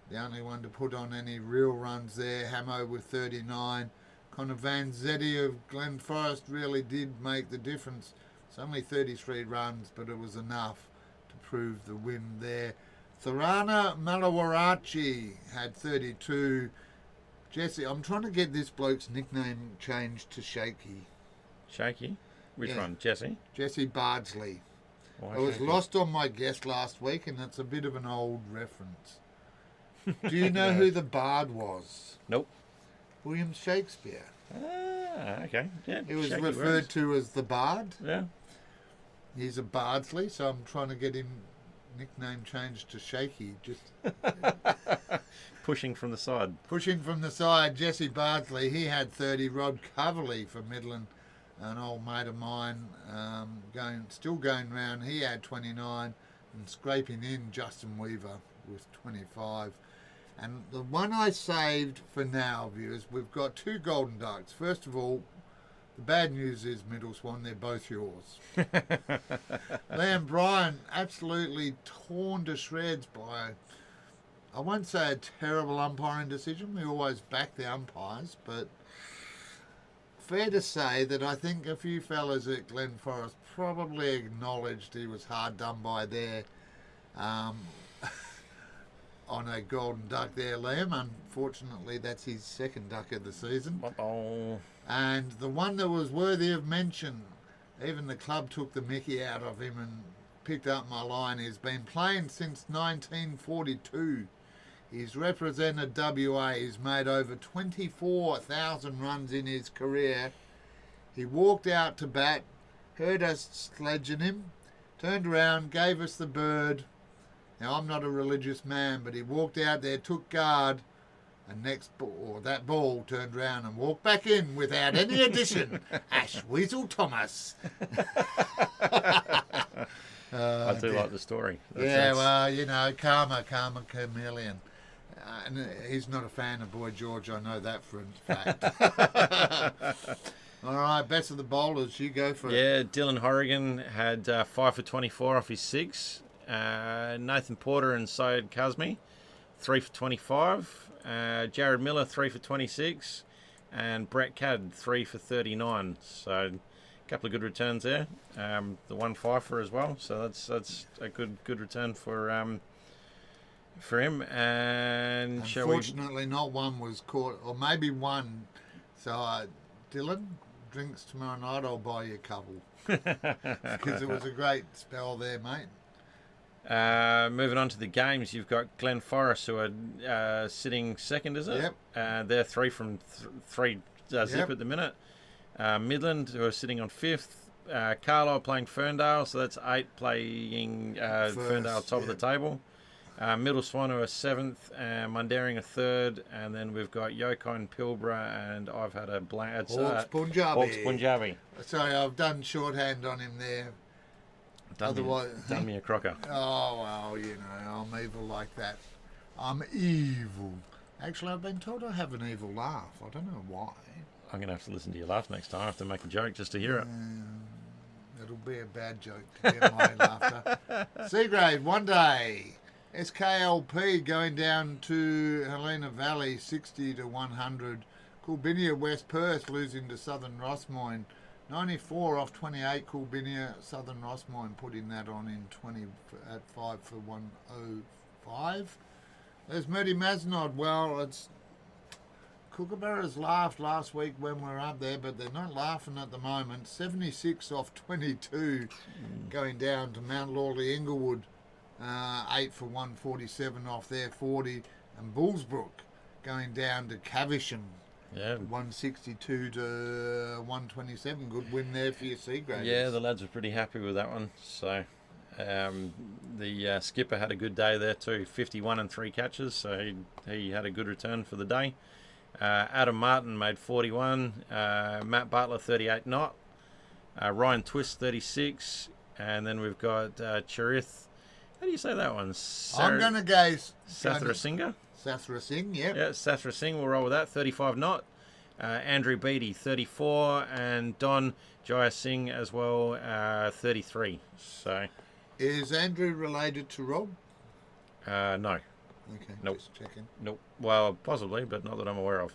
the only one to put on any real runs there. Hamo with 39. Connor Van Zetti of Glen Forest really did make the difference. It's only 33 runs, but it was enough to prove the win there. Tharana Malawarachi had 32. Jesse, I'm trying to get this bloke's nickname changed to Shaky. Shaky? Which Yeah. one? Jesse? Jesse Bardsley. Why It was Shaky? lost on my guest last week, and it's a bit of an old reference. Do you know No. who the Bard was? Nope. William Shakespeare. Ah, okay. Yeah, He was Shaky referred works. to as the Bard. Yeah. He's a Bardsley, so I'm trying to get him nickname changed to Shaky. Just Pushing from the side. pushing from the side. Jesse Bardsley, he had 30. Rod Coverley for Midland, an old mate of mine, still going round. He had 29, and scraping in Justin Weaver with 25. And the one I saved for now, viewers, we've got 2 Golden Ducks. First of all, the bad news is Middle Swan, they're both yours. Liam Bryan absolutely torn to shreds by, I won't say a terrible umpiring decision. We always back the umpires, but fair to say that I think a few fellas at Glen Forest probably acknowledged he was hard done by there on a Golden Duck there, Liam. Unfortunately, that's his second duck of the season. Uh-oh. And the one that was worthy of mention, even the club took the mickey out of him and picked up my line. He's been playing since 1942. He's represented WA. He's made over 24,000 runs in his career. He walked out to bat, heard us sledging him, turned around, gave us the bird. Now, I'm not a religious man, but he walked out there, took guard, And that ball turned round and walked back in without any addition. Ash Weasel Thomas. I do like the story. Well, karma chameleon. And he's not a fan of Boy George, I know that for a fact. All right, best of the bowlers, you go for it. Yeah, Dylan Horrigan had 5 for 24 off his 6. Nathan Porter and Syed Kazmi, 3 for 25. Jared Miller, 3 for 26. And Brett Cadd, 3 for 39. So a couple of good returns there. The 1 fifer as well. So that's a good return for him. And unfortunately, not one was caught, or maybe one. So, Dylan, drinks tomorrow night, I'll buy you a couple. Because it was a great spell there, mate. Moving on to the games, you've got Glenn Forrest, who are sitting second, is it? Yep. They're 3 from 3 zip at the minute. Midland, who are sitting on 5th. Carlisle playing Ferndale, so that's 8 playing Ferndale top of the table. Middle Swan are 7th, Mundaring are 3rd, and then we've got Yokine, Pilbara, and I've had a blank. Hawks Punjabi. Hawks Punjabi. Sorry, I've done shorthand on him there. Done me a crocker. Oh, well, I'm evil like that. I'm evil. Actually, I've been told I have an evil laugh. I don't know why. I'm going to have to listen to your laugh next time. I have to make a joke just to hear it. It'll be a bad joke to get my laughter. C grade, 1 day. SKLP going down to Helena Valley, 60 to 100. Coolbinia West Perth losing to Southern Rossmoyne. 94 off 28. Coolbinia, Southern Rossmoyne putting that on in 20 at 5 for 105. There's Murdy Masnod. Well, it's Kookaburras laughed last week when we were up there, but they're not laughing at the moment. 76 off 22 going down to Mount Lawley Inglewood. 8 for 147 off there, 40. And Bullsbrook going down to Caversham. Yeah. 162 to 127. Good win there for your C grade. Yeah, the lads were pretty happy with that one. So the skipper had a good day there too. 51 and 3 catches, so he had a good return for the day. Adam Martin made 41. Matt Butler 38 not. Ryan Twist 36. And then we've got Cherith. How do you say that one? I'm going to go... Sathrasingha? Sathrasingh, yep. Yeah, Sathrasingh, we'll roll with that. 35 not. Andrew Beattie, 34. And Don Jayasingh as well, 33. So... Is Andrew related to Rob? No. Okay, nope. Just checking. Nope. Well, possibly, but not that I'm aware of.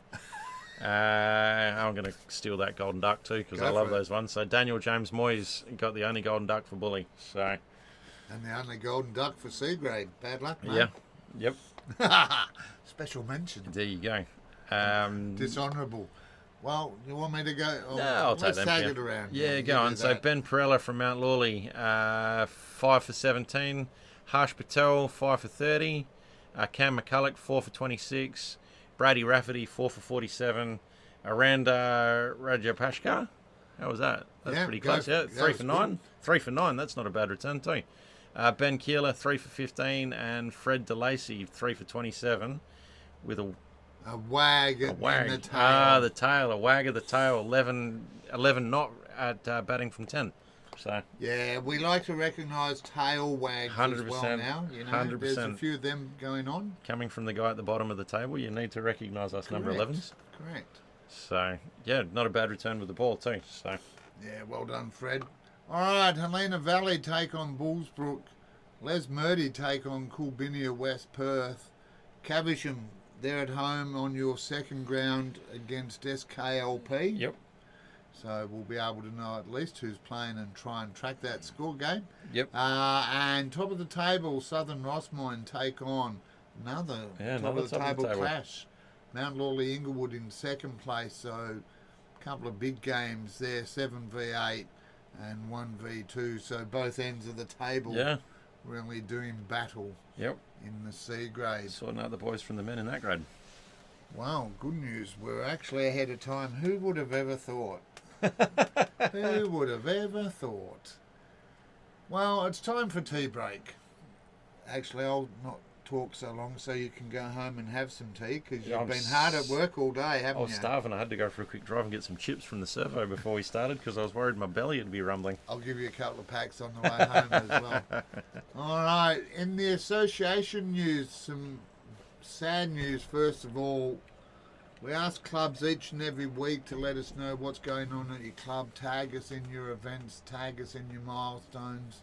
I'm going to steal that golden duck too, because I love those ones. So Daniel James Moyes got the only golden duck for Bully. So... And the only golden duck for C grade. Bad luck, mate. Yeah. Yep. Special mention. There you go. Dishonourable. Well, you want me to go? No, I'll take them. Let's tag it around. Yeah, go on. So Ben Perella from Mount Lawley, 5 for 17. Harsh Patel, 5 for 30. Cam McCulloch, 4 for 26. Brady Rafferty, 4 for 47. Aranda Rajapashka. How was that? That's pretty close. Yeah, 3 for 9. Good. 3 for 9. That's not a bad return too. Ben Keeler, 3 for 15, and Fred DeLacy, 3 for 27, with a wag in the tail. The tail, a wag of the tail, 11 not at batting from 10. So yeah, we like to recognise tail wags 100%, as well now. 100%. There's a few of them going on. Coming from the guy at the bottom of the table, you need to recognise us number 11s. Correct. So yeah, not a bad return with the ball too. So yeah, well done, Fred. All right, Helena Valley take on Bullsbrook. Les Murdy take on Coolbinia West Perth. Caversham, they're at home on your second ground against SKLP. Yep. So we'll be able to know at least who's playing and try and track that score game. Yep. And top of the table, Southern Rossmoyne take on another top of the table clash. Mount Lawley Inglewood in second place. So a couple of big games there, 7v8 and 1v2. So both ends of the table really doing battle in the C grade. Sorting out the boys from the men in that grade. Wow, good news. We're actually ahead of time. Who would have ever thought? Who would have ever thought? Well, it's time for tea break. Actually, I'll not talk so long so you can go home and have some tea, because Yeah, you've been hard at work all day, I haven't was you? starving. I had to go for a quick drive and get some chips from the servo before we started because I was worried my belly would be rumbling. I'll give you a couple of packs on the way home as well. All right, in the association news, some sad news first of all. We ask clubs each and every week to let us know what's going on at your club. Tag us in your events, tag us in your milestones.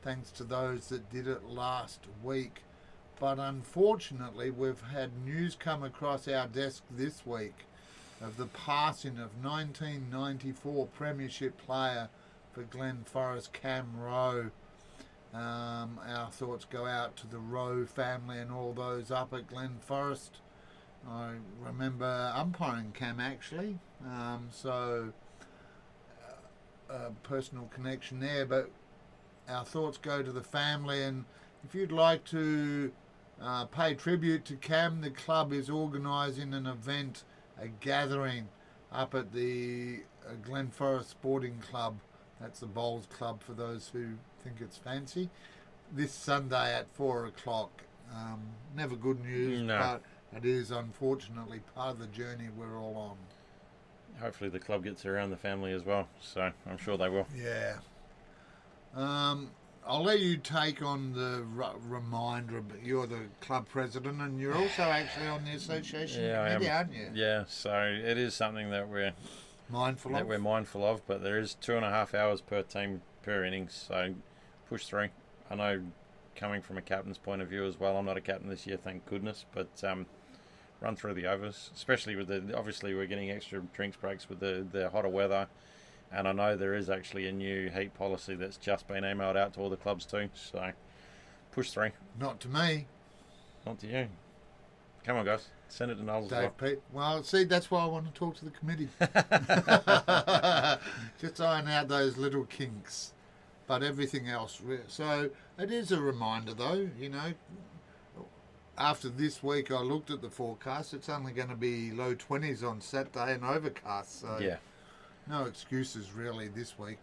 Thanks to those that did it last week. But unfortunately, we've had news come across our desk this week of the passing of 1994 Premiership player for Glen Forest, Cam Rowe. Our thoughts go out to the Rowe family and all those up at Glen Forest. I remember umpiring Cam actually, so a personal connection there, but our thoughts go to the family. And if you'd like to pay tribute to Cam, the club is organising an event, a gathering up at the Glen Forest Sporting Club. That's the Bowls Club for those who think it's fancy. This Sunday at 4 o'clock. Never good news, No. but it is unfortunately part of the journey we're all on. Hopefully the club gets around the family as well, so I'm sure they will. Yeah. I'll let you take on the reminder, but you're the club president and you're also actually on the association committee, aren't you? Yeah, so it is something that we're mindful of, but there is 2.5 hours per team per innings, so push through. I know, coming from a captain's point of view as well, I'm not a captain this year, thank goodness, but run through the overs, especially with obviously we're getting extra drinks breaks with the hotter weather. And I know there is actually a new heat policy that's just been emailed out to all the clubs too. So push through. Not to me. Not to you. Come on, guys. Send it to Knowles. Dave Pete. Well, see, that's why I want to talk to the committee. Just iron out those little kinks. But everything else. So it is a reminder, though, you know. After this week, I looked at the forecast. It's only going to be low 20s on Saturday and overcast. So yeah. No excuses really this week,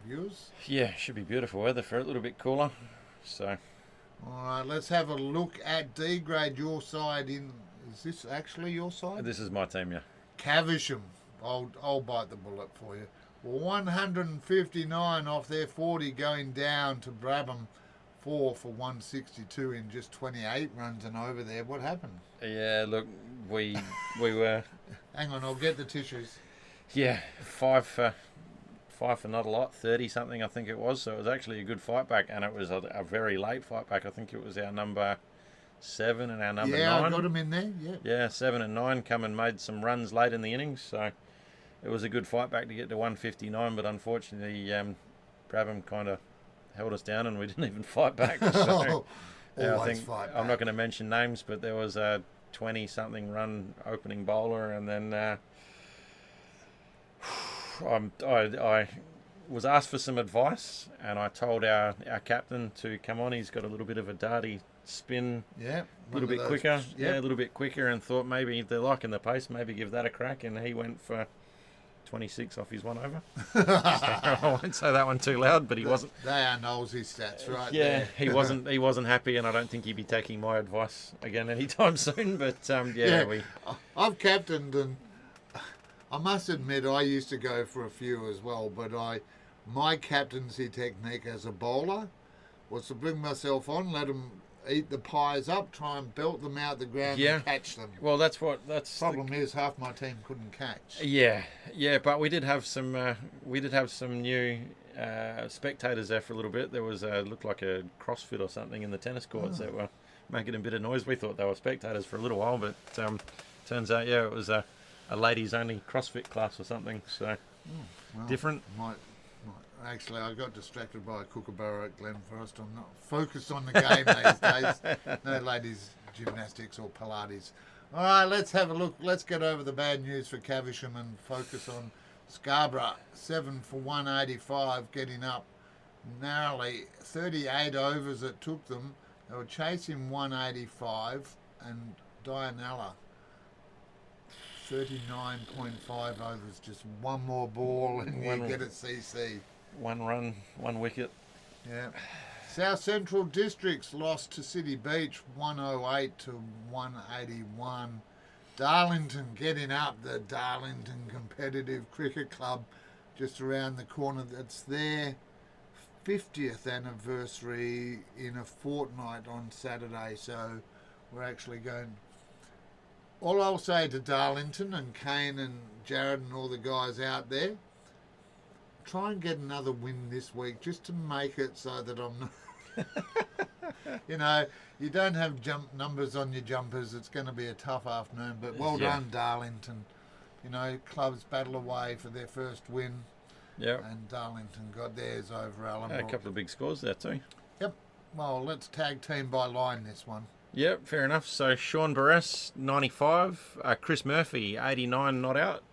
viewers. Yeah, should be beautiful weather for it, a little bit cooler. So, all right, let's have a look at D grade. Your side is this actually your side? This is my team, yeah. Caversham. I'll bite the bullet for you. 159 off their 40 going down to Brabham. 4 for 162 in just 28 runs and over there. What happened? Yeah, look, we were. Hang on, I'll get the tissues. Yeah, 5 for not a lot, 30 something I think it was. So it was actually a good fight back, and it was a very late fight back. I think it was our number 7 and our number 9. Yeah, I got them in there. Yeah. Yeah, 7 and 9 come and made some runs late in the innings. So it was a good fight back to get to 159, but unfortunately, Brabham kind of held us down, and we didn't even fight back. So I think fight back. I'm not going to mention names, but there was a 20 something run opening bowler, and then. I was asked for some advice, and I told our captain to come on. He's got a little bit of a darty spin, yeah, a little bit quicker, yep. yeah, a little bit quicker, and thought maybe they're liking the pace, maybe give that a crack, and he went for 26 off his one over. So I won't say that one too loud, but he wasn't. They are Knowlesy stats, right? Yeah, there. he wasn't happy, and I don't think he'd be taking my advice again anytime soon. But I've captained, and I must admit I used to go for a few as well, but my captaincy technique as a bowler was to bring myself on, let them eat the pies up, try and belt them out the ground and catch them. Well, that's problem is half my team couldn't catch. Yeah, but we did have some new spectators there for a little bit. There was looked like a CrossFit or something in the tennis courts that were making a bit of noise. We thought they were spectators for a little while, but turns out it was a ladies only CrossFit class or something. So different. Actually, I got distracted by a kookaburra at Glen Forest. I'm not focused on the game these days. No ladies gymnastics or Pilates. All right, let's have a look. Let's get over the bad news for Caversham and focus on Scarborough. 7 for 185, getting up narrowly. 38 overs it took them. They were chasing 185, and Dianella 39.5 overs, just one more ball and you get a CC. 1 run, 1 wicket. Yeah. South Central Districts lost to City Beach 108 to 181. Darlington getting up, the Darlington Competitive Cricket Club, just around the corner. That's their 50th anniversary in a fortnight on Saturday, so we're actually going. All I'll say to Darlington and Kane and Jared and all the guys out there, try and get another win this week just to make it so that I'm not... You know, you don't have jump numbers on your jumpers. It's going to be a tough afternoon, but well done, Darlington. You know, clubs battle away for their first win. Yep. And Darlington got theirs over Allenbrook. A couple of big scores there too. Yep. Well, let's tag team by line this one. Yep, fair enough. So Sean Barres, 95. Chris Murphy, 89, not out.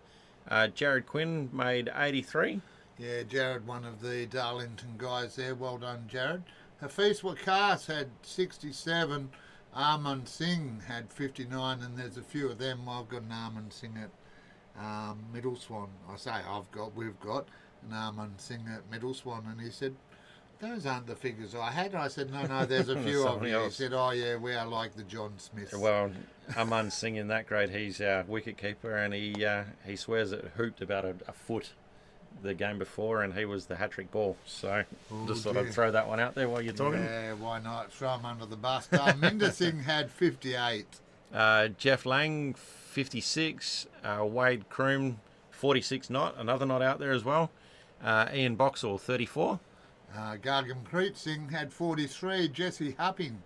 Jared Quinn made 83. Yeah, Jared, one of the Darlington guys there. Well done, Jared. Hafiz Wakas had 67. Armand Singh had 59, and there's a few of them. I've got an Armand Singh at Middle Swan. We've got an Armand Singh at Middle Swan, and he said, those aren't the figures I had. I said, no, there's a few of you. He said, oh yeah, we are like the John Smiths. Well, Armand Singh in that grade, he's our wicket keeper, and he swears it hooped about a foot the game before, and he was the hat-trick ball. So just thought I'd throw that one out there while you're talking. Yeah, why not? Throw him under the bus. Minder Singh had 58. Jeff Lang, 56. Wade Kroom, 46 not. Another not out there as well. Ian Boxall, 34. Gargampreet Singh had 43. Jesse Hupping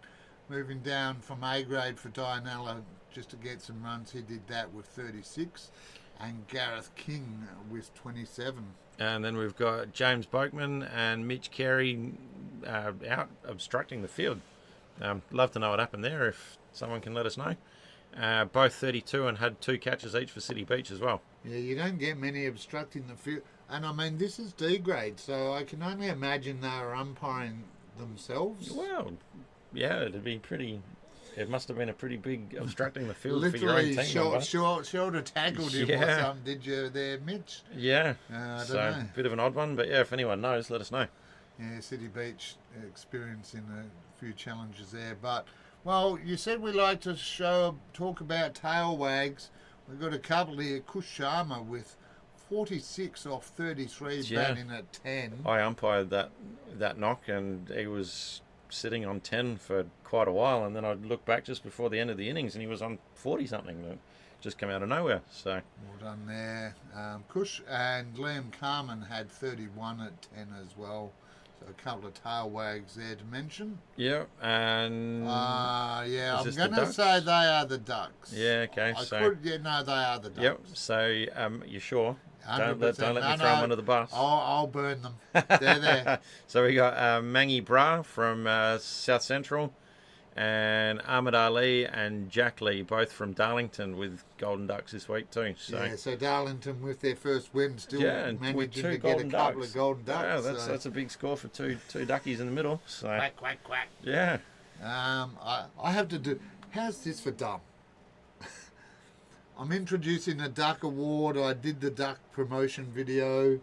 moving down from A grade for Dianella just to get some runs. He did that with 36. And Gareth King with 27. And then we've got James Boakman and Mitch Carey out obstructing the field. Love to know what happened there if someone can let us know. Both 32 and had 2 catches each for City Beach as well. Yeah, you don't get many obstructing the field. And I mean, this is D grade, so I can only imagine they were umpiring themselves. Well, yeah, it'd be pretty... It must have been a pretty big obstructing the field literally for your own team. Shoulder tackled him or something, did you there, Mitch? Yeah. I don't know. Bit of an odd one, but yeah, if anyone knows, let us know. Yeah, City Beach experiencing a few challenges there. But, well, you said we like to talk about tail wags. We've got a couple here. Kush Sharma with 46 off 33, batting at 10. I umpired that knock, and he was sitting on 10 for quite a while, and then I looked back just before the end of the innings and he was on 40 something. That just came out of nowhere. So well done there. Kush and Liam Carmen had 31 at 10 as well, so a couple of tail wags there to mention. Yeah, and I'm going to say they are the Ducks. Yeah, okay. They are the Ducks. Yep. So you sure? Don't let me throw them under the bus. I'll burn them. They're there. So we got Mangi Bra from South Central, and Ahmed Ali and Jack Lee, both from Darlington, with Golden Ducks this week too. So yeah, so Darlington with their first win still managing to get a couple of Golden Ducks. Yeah, that's a big score for two duckies in the middle. So quack, quack, quack. Yeah. I have to do. How's this for dumb? I'm introducing a duck award. I did the duck promotion video.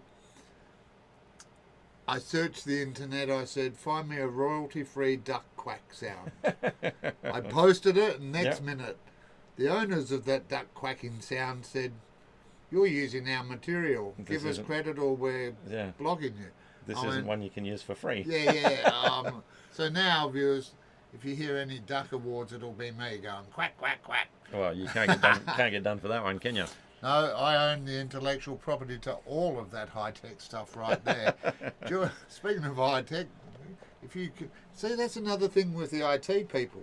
I searched the internet. I said, find me a royalty-free duck quack sound. I posted it, and next minute, the owners of that duck quacking sound said, you're using our material. Give us credit or we're blogging you. This isn't one you can use for free. Yeah. So now, viewers, if you hear any duck awards, it'll be me going quack, quack, quack. Well, you can't get done for that one, can you? No, I own the intellectual property to all of that high-tech stuff right there. Speaking of high-tech, if you could, see, that's another thing with the IT people.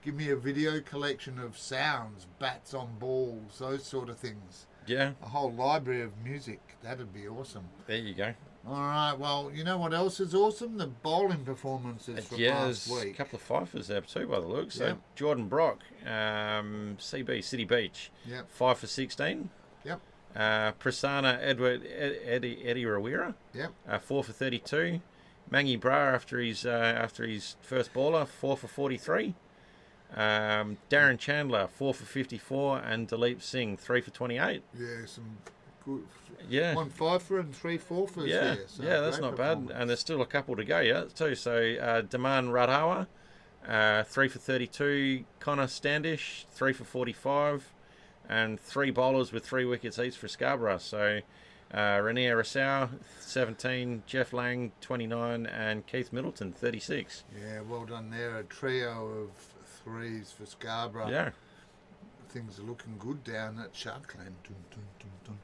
Give me a video collection of sounds, bats on balls, those sort of things. Yeah. A whole library of music. That'd be awesome. There you go. All right, well, you know what else is awesome? The bowling performances from last week. Yeah, a couple of fifers there too, by the looks. So Jordan Brock, CB, City Beach, 5 for 16. Yep. Prasanna Eddie Rawira, 4 for 32. Mangi Bra after his first bowler, 4 for 43. Darren Chandler, 4 for 54, and Dilip Singh, 3 for 28. Yeah, some good. Yeah. 1 fifer and 3 forfers Yeah, here. So yeah, that's great not bad. performance. And there's still a couple to go yet too. So Daman Radhawa, 3 for 32. Connor Standish, 3 for 45, and 3 bowlers with 3 wickets each for Scarborough. So Renier Rousseau, 17. Jeff Lang, 29, and Keith Middleton, 36. Yeah, well done there. A trio of 3s for Scarborough. Yeah. Things are looking good down at Sharkland. Dun, dun, dun, dun.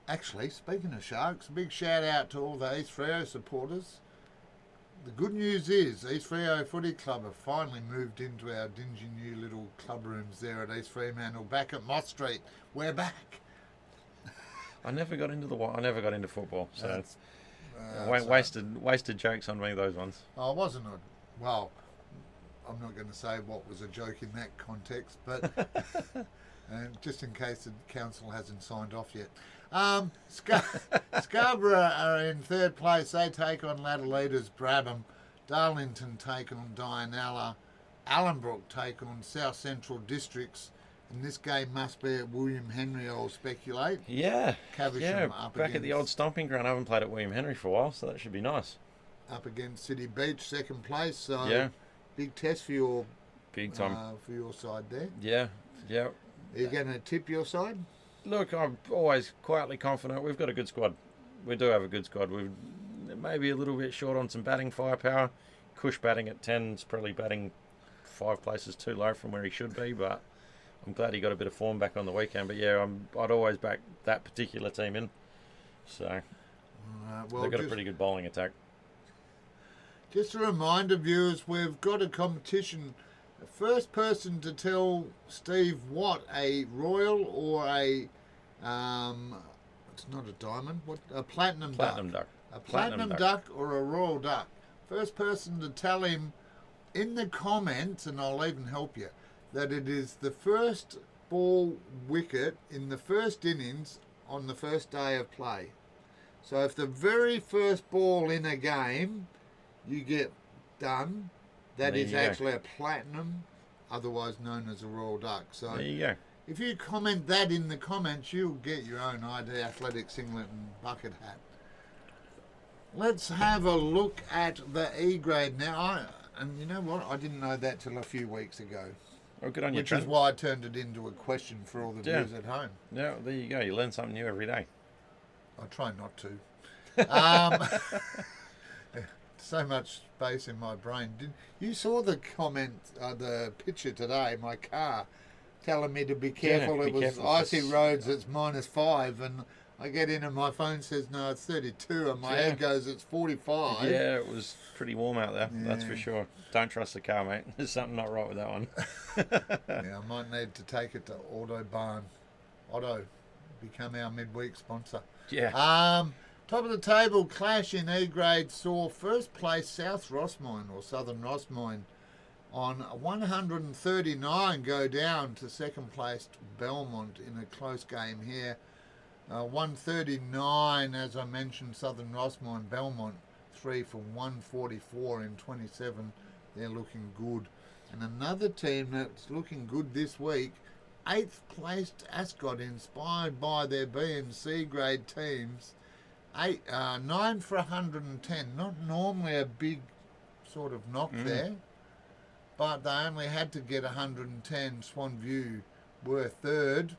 Actually, speaking of Sharks, a big shout out to all the East Freo supporters. The good news is East Freo Footy Club have finally moved into our dingy new little club rooms there at East Fremantle, back at Moss Street. We're back. I never got into football, so wasted jokes on me, those ones. I wasn't well, I'm not going to say what was a joke in that context, but just in case the council hasn't signed off yet. Scarborough are in 3rd place. They take on ladder leaders Brabham. Darlington take on Dianella. Allenbrook take on South Central Districts. And this game must be at William Henry, I'll speculate. Yeah. Caversham up back at the old stomping ground. I haven't played at William Henry for a while, so that should be nice. Up against City Beach, 2nd place. So yeah. Big test for your big time for your side there. Yeah. Are you going to tip your side? Look, I'm always quietly confident. We've got a good squad. We do have a good squad. We're maybe a little bit short on some batting firepower. Cush batting at 10's probably batting 5 places too low from where he should be, but I'm glad he got a bit of form back on the weekend. But yeah, I'd always back that particular team in. So they've got a pretty good bowling attack. Just a reminder, viewers, we've got a competition. The first person to tell Steve what a royal or a it's not a diamond, a platinum duck. A platinum duck or a royal duck. First person to tell him in the comments, and I'll even help you, that it is the first ball wicket in the first innings on the first day of play. So if the very first ball in a game you get done, that is actually a platinum, otherwise known as a royal duck. So there you go. If you comment that in the comments, you'll get your own ID athletic singlet and bucket hat. Let's have a look at the E grade now. And you know what? I didn't know that till a few weeks ago. Oh, good on you, which is why I turned it into a question for all the viewers at home. Yeah, there you go. You learn something new every day. I try not to. So much space in my brain. You saw the comment, the picture today, my car, telling me to be careful. It was icy roads, it's -5, and I get in and my phone says, no, it's 32, and my head goes, it's 45. Yeah, it was pretty warm out there, that's for sure. Don't trust the car, mate. There's something not right with that one. Yeah, I might need to take it to Autobahn. Otto, become our midweek sponsor. Yeah. Top of the table, clash in E grade saw first place South Rossmoyne or Southern Rossmoyne on 139 go down to second place Belmont in a close game here. 139, as I mentioned, Southern Rossmoyne, Belmont 3 for 144 in 27. They're looking good. And another team that's looking good this week, 8th placed Ascot, inspired by their B and C grade teams. 9 for 110, not normally a big sort of knock there, but they only had to get 110. Swan View were 3rd.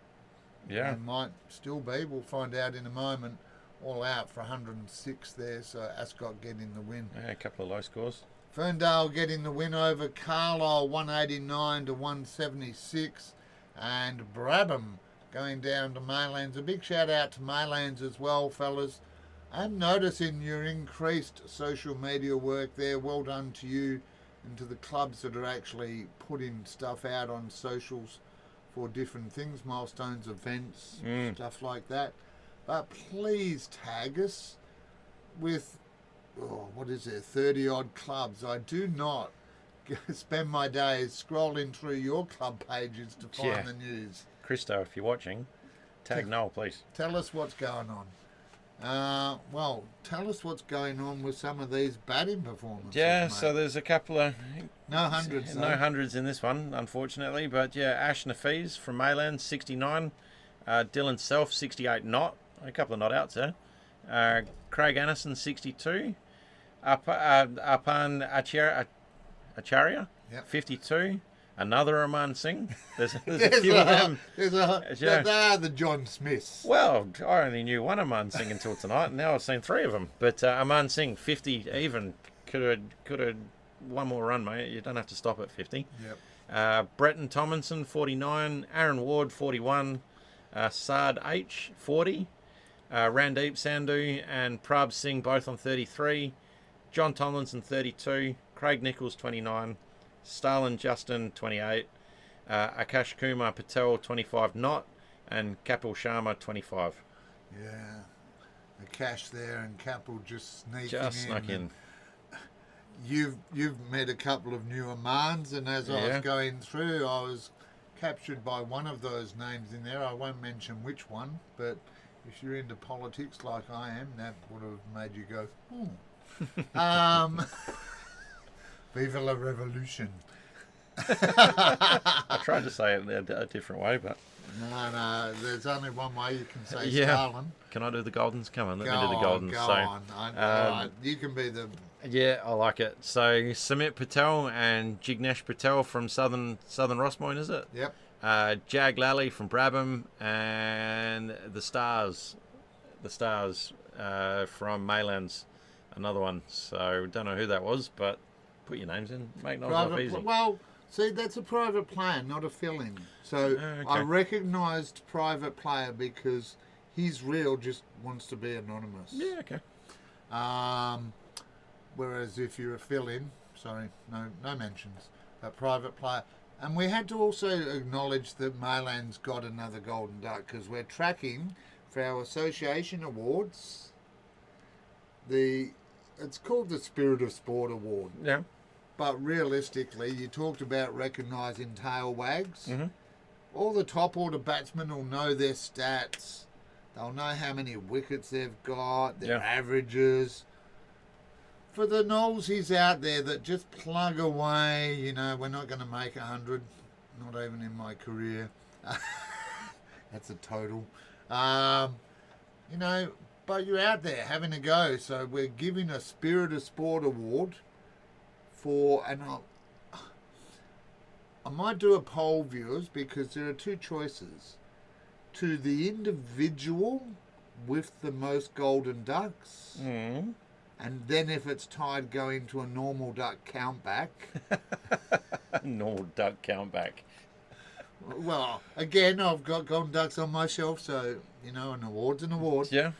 Yeah. And might still be, we'll find out in a moment. All out for 106 there, so Ascot getting the win. Yeah, a couple of low scores. Ferndale getting the win over Carlisle, 189 to 176, and Brabham going down to Maylands. A big shout out to Maylands as well, fellas. I'm noticing your increased social media work there. Well done to you and to the clubs that are actually putting stuff out on socials for different things, milestones, events, stuff like that. But please tag us with, 30 odd clubs. I do not spend my days scrolling through your club pages to find the news. Christo, if you're watching, tag Noel, please. Tell us what's going on. Tell us what's going on with some of these batting performances. Yeah, mate. so there's a couple of no hundreds in this one, unfortunately. But yeah, Ash Nafiz from Mayland, 69. Dylan Self, 68 not. A couple of not outs there. Craig Anderson, 62. Arpan Acharya, Yep. 52. Another Aman Singh. There's a There's few of them. They are the John Smiths. Well, I only knew one Aman Singh until tonight, and now I've seen three of them. But Aman Singh, 50 even. Could have one more run, mate. You don't have to stop at 50. Yep. Bretton Tomlinson, 49. Aaron Ward, 41. Saad H, 40. Randeep Sandhu and Prabh Singh both on 33. John Tomlinson, 32. Craig Nichols, 29. Starlin Justin, 28. Akash Kumar Patel, 25 not. And Kapil Sharma, 25. Yeah. The cash there and Kapil just Snuck in. You've met a couple of new Amans, and as I was going through, I was captured by one of those names in there. I won't mention which one, but if you're into politics like I am, that would have made you go, Viva la Revolution. I tried to say it a different way, but... No, there's only one way you can say Stalin. Can I do the Goldens? Come on, let Go me do the Goldens. on. Right. You can be the... Yeah, I like it. So, Samit Patel and Jignesh Patel from Southern Rossmoyne, is it? Yep. Jag Lally from Brabham, and the Stars from Maylands, another one. So, don't know who that was, but put your names in. Make life easy. Well, see, that's a private player, not a fill-in. So Okay. I recognised private player because he's real, just wants to be anonymous. Yeah, okay. Whereas if you're a fill-in, sorry, no mentions, but private player. And we had to also acknowledge that Maylands got another golden duck because we're tracking for our association awards. It's called the Spirit of Sport Award. Yeah. But realistically, you talked about recognising tail wags. Mm-hmm. All the top order batsmen will know their stats. They'll know how many wickets they've got, their averages. For the Knowlesies out there that just plug away, we're not going to make 100, not even in my career. That's a total. But you're out there having a go. So we're giving a Spirit of Sport Award and I might do a poll, viewers, because there are two choices. To the individual with the most golden ducks, and then if it's tied, going to a normal duck count back. Normal duck count back. Well, again, I've got golden ducks on my shelf, so, an award's an award. Yeah.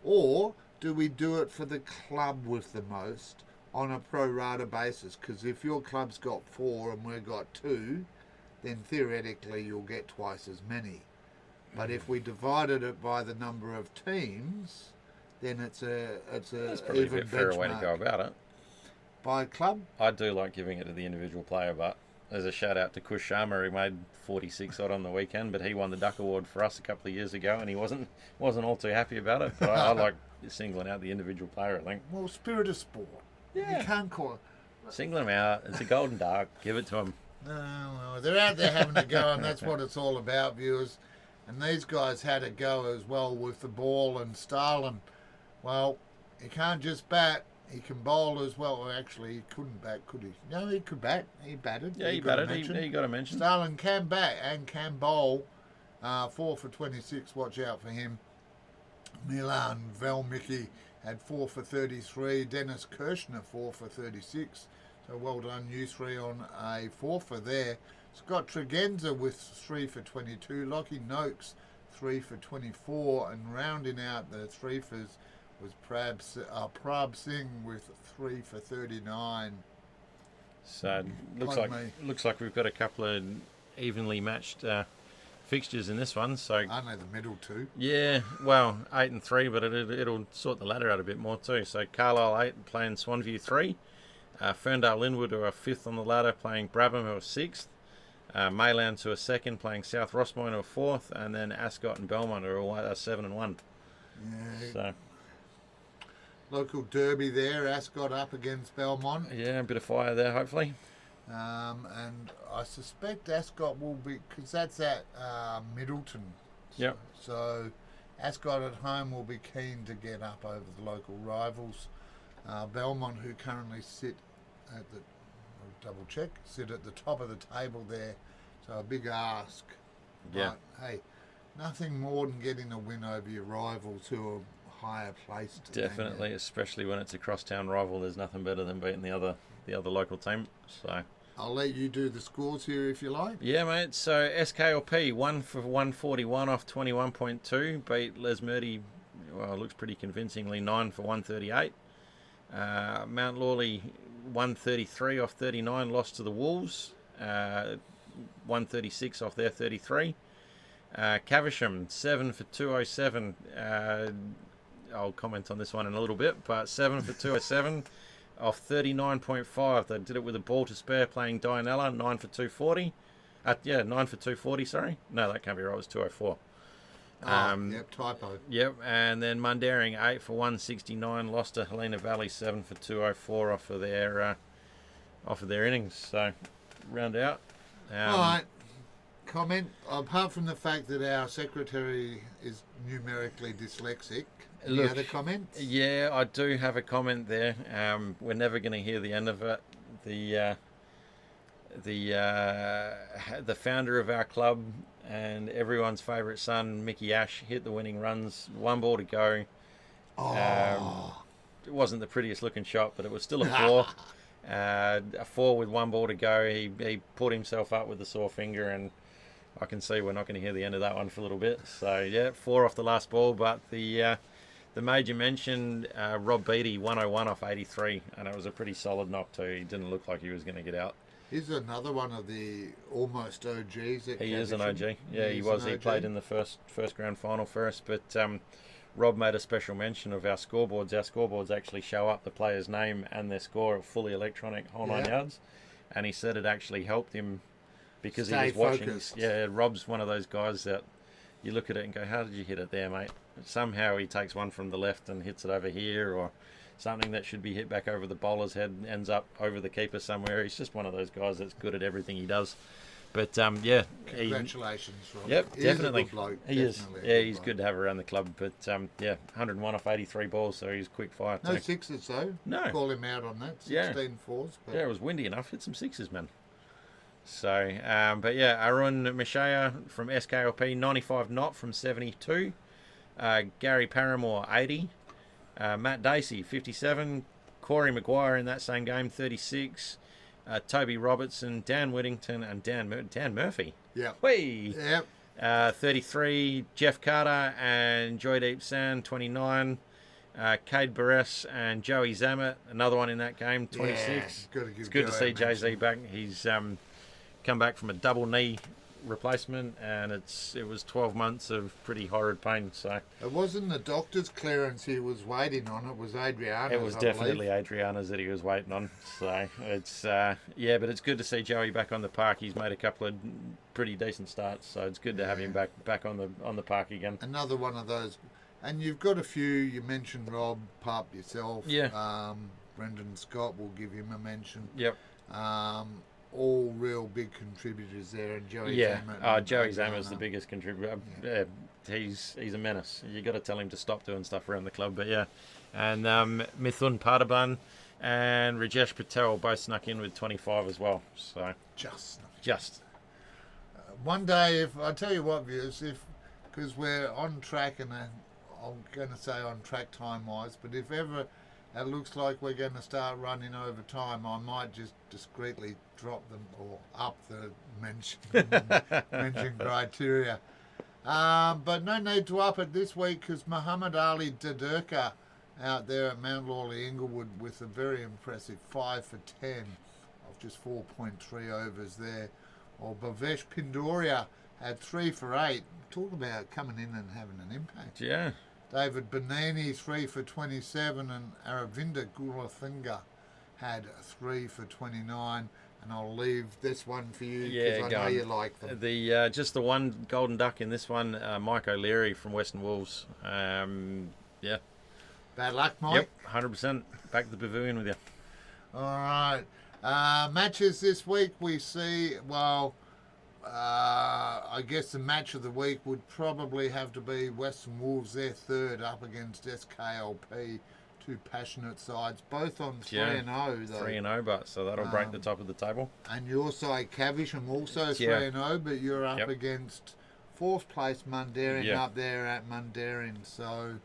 Or do we do it for the club with the most on a pro rata basis? Because if your club's got 4 and we've got 2, then theoretically you'll get twice as many. But if we divided it by the number of teams, then it's That's probably even a bit fairer benchmark. way to go about it. By club? I do like giving it to the individual player, but there's a shout out to Kush Sharma, who made 46 odd on the weekend, but he won the Duck Award for us a couple of years ago, and he wasn't all too happy about it. But I like singling out the individual player, I think. Well, Spirit of Sport. Yeah. You can't call it. Single him out. It's a golden duck. Give it to him. No, well, they're out there having a go, and that's what it's all about, viewers. And these guys had a go as well with the ball and Starlin. Well, he can't just bat. He can bowl as well. Well, actually, he couldn't bat, could he? No, he could bat. He batted. Yeah, he batted. He got a mention. Starlin can bat and can bowl. 4 for 26. Watch out for him. Milan Velmicki had 4 for 33. Dennis Kirshner 4 for 36. So well done, you three, on a 4 for there. Scott Tregenza with 3 for 22. Lockie Noakes 3 for 24. And rounding out the 3 fors was Prabh Singh with 3 for 39. So looks like we've got a couple of evenly matched fixtures in this one. So Only the middle two. Yeah, well, 8 and 3, but it'll sort the ladder out a bit more too. So Carlisle 8 playing Swanview 3. Ferndale Linwood, who are 5th on the ladder, playing Brabham, who are 6th. Maylands, who are 2nd, playing South Rossmoyne, who are 4th. And then Ascot and Belmont, who are all 7 and 1. Yeah. So Local derby there. Ascot up against Belmont. yeah, a bit of fire there, hopefully. And I suspect Ascot will be, because that's at Middleton. Yep. So Ascot at home will be keen to get up over the local rivals. Belmont, who currently sit at the, I'll double check, sit at the top of the table there. So a big ask. Yeah. But, hey, nothing more than getting a win over your rivals who are higher placed. Definitely, especially when it's a crosstown rival. There's nothing better than beating the other local team. So I'll let you do the scores here if you like. yeah, mate. So SKLP 1 for 141 off 21.2, beat Lesmurdy. Well, it looks pretty convincingly 9 for 138. Mount Lawley 133 off 39, lost to the Wolves. 136 off their 33. Caversham 7 for 207. I'll comment on this one in a little bit, but 7 for 207 off 39.5. They did it with a ball to spare playing Dianella, 9 for 240. 9 for 240, sorry. No, that can't be right, it was 204. Yep, typo. Yep, and then Mundaring 8 for 169, lost to Helena Valley 7 for 204 off of their innings. So round out. All right. Comment, apart from the fact that our secretary is numerically dyslexic, any other comments? Yeah, I do have a comment there. We're never going to hear the end of it. The founder of our club and everyone's favourite son, Mickey Ash, hit the winning runs. 1 ball to go. It wasn't the prettiest looking shot, but it was still a 4. A 4 with 1 ball to go. He put himself up with a sore finger, and I can see we're not going to hear the end of that one for a little bit. So yeah, 4 off the last ball, but the major mention, Rob Beattie 101 off 83, and it was a pretty solid knock too. He didn't look like he was going to get out. He's another one of the almost OGs. He is an OG. Yeah, he was. He played in the first grand final for us, but Rob made a special mention of our scoreboards. Our scoreboards actually show up the player's name and their score, fully electronic, whole 9 yards, and he said it actually helped him because he was watching. Focused. Yeah, Rob's one of those guys that you look at it and go, how did you hit it there, mate? Somehow he takes one from the left and hits it over here, or something that should be hit back over the bowler's head ends up over the keeper somewhere. He's just one of those guys that's good at everything he does. But yeah, congratulations, Rob. Yep, definitely. He's a good bloke. He is. Yeah, he's good to have around the club. But yeah, 101 off 83 balls, so he's quick fire. No sixes though. No. Call him out on that. 16 fours. But yeah, it was windy enough. Hit some sixes, man. So, but yeah, Arun Mishaya from SKLP 95 not from 72. Gary Paramore 80. Matt Dacey 57. Corey Maguire in that same game 36. Toby Robertson, Dan Whittington, and Dan Murphy. Yeah. Whee! Yep. 33. Jeff Carter and Joydeep San 29. Cade Barres and Joey Zammit, another one in that game 26. Yeah, it's good to see Jay-Z back. He's come back from a double knee replacement, and it was 12 months of pretty horrid pain. So it wasn't the doctor's clearance he was waiting on, it was Adriana's. It was definitely Adriana's that he was waiting on. So it's yeah, but it's good to see Joey back on the park. He's made a couple of pretty decent starts, so it's good to have him back on the park again. Another one of those, and you've got a few. You mentioned Rob Pup yourself. Yeah. Brendan Scott will give him a mention. Yep. All real big contributors there, and Joey Zammit. Joey Zammit's the biggest contributor. Yeah, he's a menace. You got to tell him to stop doing stuff around the club. But yeah, and Mithun Pardaban and Rajesh Patel both snuck in with 25 as well. So just one day, if I tell you what, viewers, because we're on track, and I'm going to say on track time wise, but if ever it looks like we're going to start running over time, I might just discreetly drop them or up the mention criteria. But no need to up it this week, because Muhammad Ali Dadurka out there at Mount Lawley Inglewood with a very impressive 5 for 10 of just 4.3 overs there. Or Bhavesh Pindoria had 3 for 8. Talk about coming in and having an impact. Yeah. David Benini 3 for 27, and Aravinda Gulathinga had 3 for 29. And I'll leave this one for you, because I know you like them. Just the one golden duck in this one, Mike O'Leary from Western Wolves. Yeah. Bad luck, Mike. Yep, 100%. Back to the pavilion with you. All right. Matches this week we see, I guess the match of the week would probably have to be Western Wolves, their third, up against SKLP. Two passionate sides, both on 3-0 though. 3-0, but so that'll break the top of the table. And your side, Cavish, also 3-0, but you're up against fourth place Mundaring up there at Mundaring, so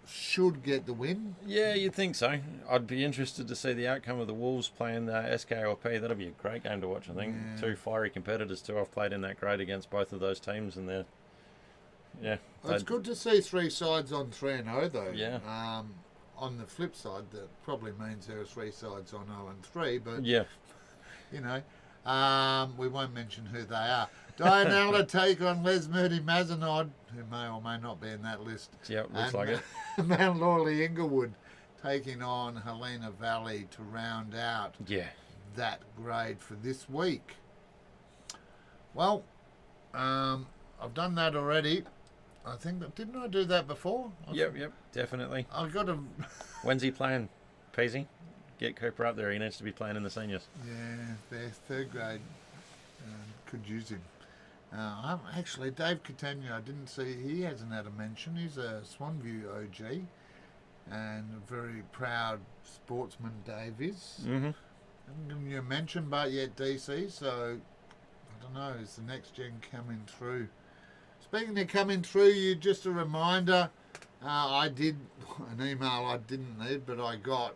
should get the win. Yeah, you'd think so. I'd be interested to see the outcome of the Wolves playing the SKLP. That'll be a great game to watch, I think. Yeah. Two fiery competitors too. I've played in that grade against both of those teams, and they're well, it's good to see three sides on 3-0 though. Yeah. On the flip side, that probably means there are three sides on 0-3, but yeah, you know, we won't mention who they are. Dianella take on Les Murdy Mazanod, who may or may not be in that list. Yeah, looks like it. Mount Lawley Inglewood taking on Helena Valley to round out that grade for this week. Well, I've done that already. I think didn't I do that before? Yep, definitely. I've got to. When's he playing? Peasy? Get Cooper up there. He needs to be playing in the seniors. Yeah, they're third grade. Could use him. Actually, Dave Catania, I didn't see. He hasn't had a mention. He's a Swanview OG, and a very proud sportsman. Dave is. Mm-hmm. I haven't given you a mention, but yet DC. So I don't know. Is the next gen coming through? Speaking of coming through, you just a reminder, I did an email I didn't need, but I got.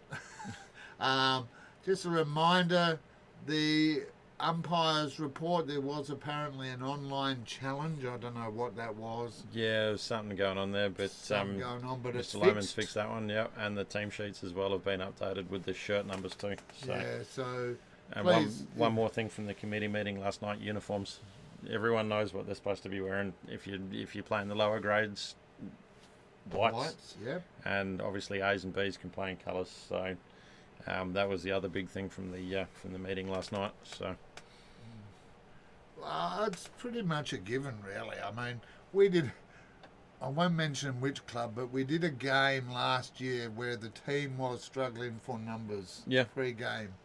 Just a reminder, the umpires report, there was apparently an online challenge. I don't know what that was. Yeah, there's something going on there, but something going on, but it's Mr. Loman's fixed that one, and the team sheets as well have been updated with the shirt numbers too. So. Yeah, so and please, one more thing from the committee meeting last night: uniforms. Everyone knows what they're supposed to be wearing. If you play in the lower grades, whites, and obviously A's and B's can play in colours. So that was the other big thing from the meeting last night. So it's pretty much a given, really. I mean, we did. I won't mention which club, but we did a game last year where the team was struggling for numbers. Yeah, pre-game.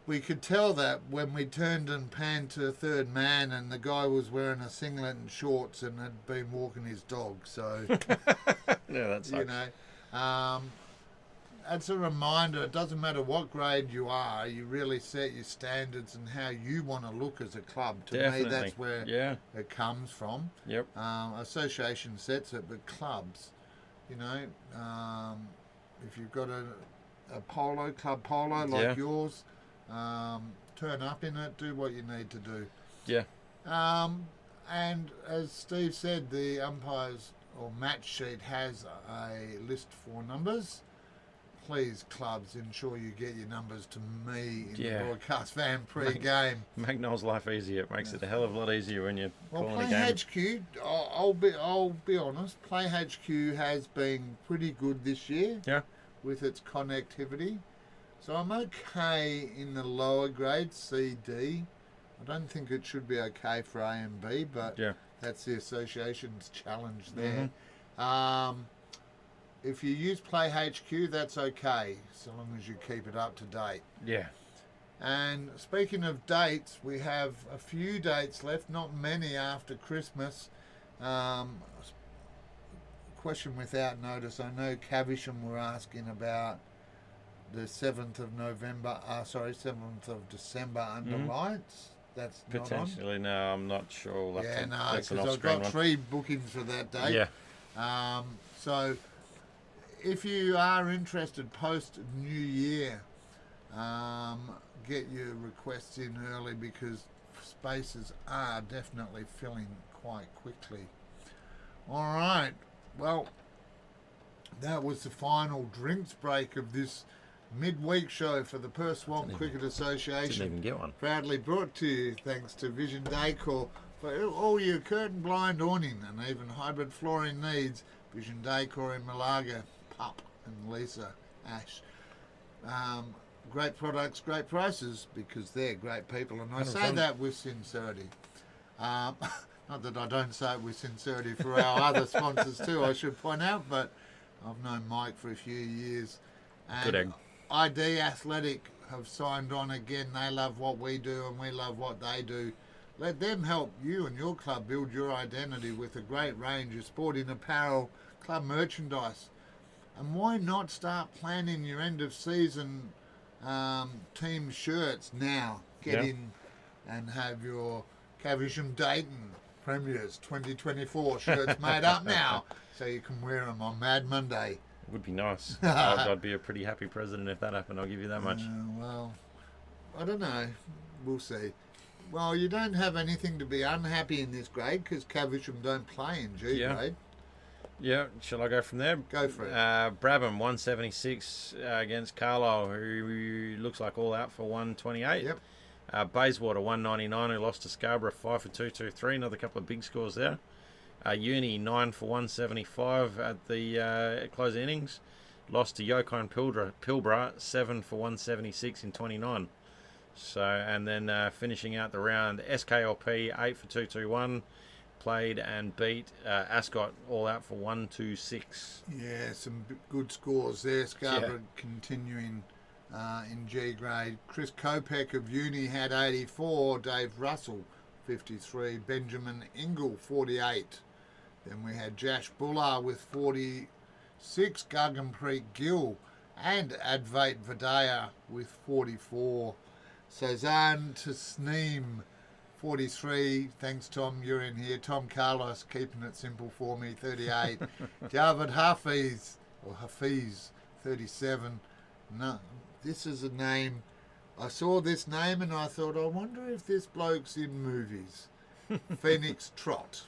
We could tell that when we turned and panned to third man, and the guy was wearing a singlet and shorts and had been walking his dog. So, yeah, that sucks. You know, that's a reminder. It doesn't matter what grade you are. You really set your standards and how you want to look as a club. To me, that's where it comes from. Yep. Association sets it, but clubs, you know, if you've got a club polo like yours. Turn up in it, do what you need to do. Yeah. And as Steve said, the umpires or match sheet has a list for numbers. Please, clubs, ensure you get your numbers to me in the broadcast van pre-game. Make Noel's life easier. It makes it a hell of a lot easier when you're calling a game. HQ, I'll be honest, Play HQ has been pretty good this year. Yeah. With its connectivity. So I'm okay in the lower grades, C, D. I don't think it should be okay for A and B, but that's the association's challenge there. Mm-hmm. If you use Play HQ, that's okay, so long as you keep it up to date. Yeah. And speaking of dates, we have a few dates left, not many after Christmas. Question without notice. I know Caversham were asking about the 7th of November, 7th of December under lights. That's potentially not on. No, I'm not sure. Because I've got 3 bookings for that date. Yeah. So if you are interested post New Year, get your requests in early because spaces are definitely filling quite quickly. All right. Well, that was the final drinks break of this midweek show for the Perth Swan Cricket Association. Didn't even get one. Proudly brought to you thanks to Vision Decor for all your curtain, blind, awning and even hybrid flooring needs. Vision Decor in Malaga, Pup and Lisa Ash. Great products, great prices because they're great people, and I say that with sincerity. Not that I don't say it with sincerity for our other sponsors too, I should point out, but I've known Mike for a few years. And good egg. ID Athletic have signed on again. They love what we do and we love what they do. Let them help you and your club build your identity with a great range of sporting apparel, club merchandise. And why not start planning your end of season team shirts now? Get in and have your Caversham Dayton Premiers 2024 shirts made up now, so you can wear them on Mad Monday. It would be nice. I'd be a pretty happy president if that happened, I'll give you that much. Well, I don't know. We'll see. Well, you don't have anything to be unhappy in this grade because Caversham don't play in G grade. Yeah, shall I go from there? Go for it. Brabham 176 against Carlisle, who looks like all out for 128. Yep. Bayswater 199, who lost to Scarborough 5 for 223. Another couple of big scores there. Uni 9 for 175 at the close innings. Lost to Yokine Pilbara 7 for 176 in 29. So, and then finishing out the round, SKLP 8 for 221. Played and beat Ascot all out for 126. Yeah, some good scores there. Scarborough continuing in G grade. Chris Kopek of Uni had 84. Dave Russell 53. Benjamin Ingle 48. Then we had Jash Buller with 46. Guggenpreet Gill and Advait Vadaya with 44. Sazan Tasneem 43. Thanks, Tom. You're in here. Tom Carlos keeping it simple for me. 38. Javed Hafiz 37. No, this is a name. I saw this name and I thought, I wonder if this bloke's in movies. Phoenix Trot.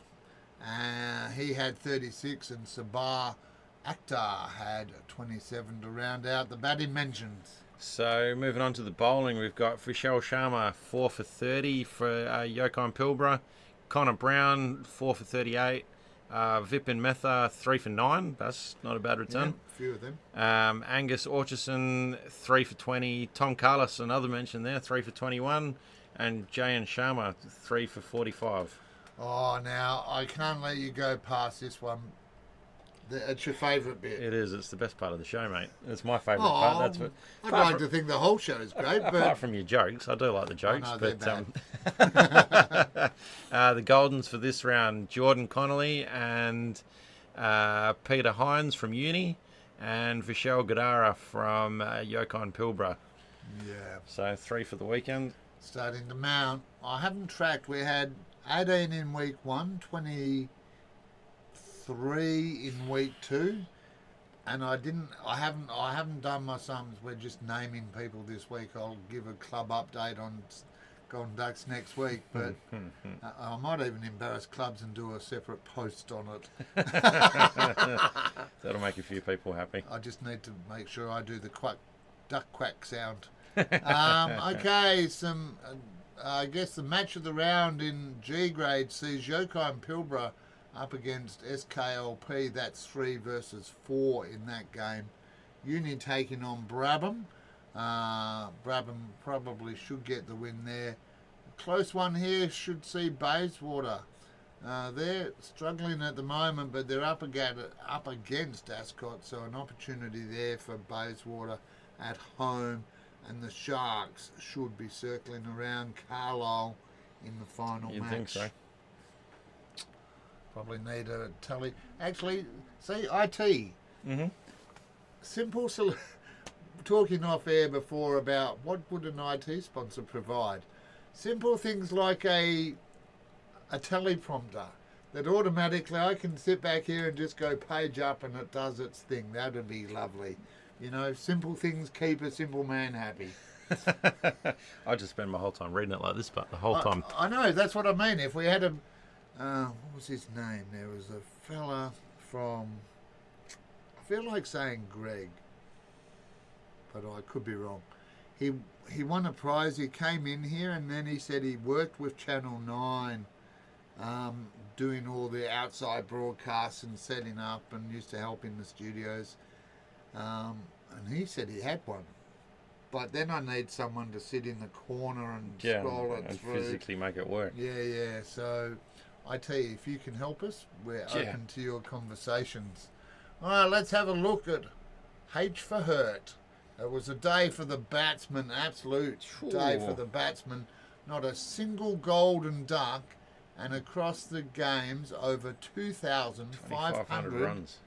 He had 36 and Sabah Akhtar had 27 to round out the batting mentions. So moving on to the bowling, we've got Vishal Sharma 4 for 30 for Yokine Pilbara. Connor Brown 4 for 38. Vipin Metha 3 for 9. That's not a bad return. Yeah, a few of them. Angus Orchison 3 for 20. Tom Carlos, another mention there, 3 for 21. And Jayan Sharma 3 for 45. Oh, now I can't let you go past this one. It's your favourite bit. It is. It's the best part of the show, mate. It's my favourite part. That's what. I'd like to think the whole show is great, but apart from your jokes, I do like the jokes. No, but they're the Goldens for this round: Jordan Connolly and Peter Hines from Uni, and Vishal Gadara from Yokine Pilbara. Yeah. So 3 for the weekend. Starting to mount. I haven't tracked. We had 18 in week 1, 23 in week 2, and I haven't done my sums. We're just naming people this week. I'll give a club update on Golden Ducks next week, but I might even embarrass clubs and do a separate post on it. That'll make a few people happy. I just need to make sure I do the duck quack sound. Okay, I guess the match of the round in G grade sees Yokine Pilbara up against SKLP. That's 3 versus 4 in that game. Uni taking on Brabham. Brabham probably should get the win there. A close one here should see Bayswater. They're struggling at the moment, but they're up against Ascot, so an opportunity there for Bayswater at home. And the Sharks should be circling around Carlisle in the final match. You'd think so. Probably need a tally. Actually, see, IT. Mm-hmm. Simple. Talking off air before about what would an IT sponsor provide. Simple things like a teleprompter that automatically I can sit back here and just go page up and it does its thing. That would be lovely. You know, simple things keep a simple man happy. I just spend my whole time reading it like this, but the whole time. I know, that's what I mean. If we had a... what was his name? There was a fella from... I feel like saying Greg, but I could be wrong. He won a prize. He came in here and then he said he worked with Channel 9 doing all the outside broadcasts and setting up and used to help in the studios. And he said he had one. But then I need someone to sit in the corner and scroll it and through. Physically make it work. Yeah. So, I tell you, if you can help us, we're open to your conversations. All right, let's have a look at H for Hurt. It was a day for the batsman, absolute day for Ooh. the batsman. Not a single golden duck, and across the games, over 2,500 runs.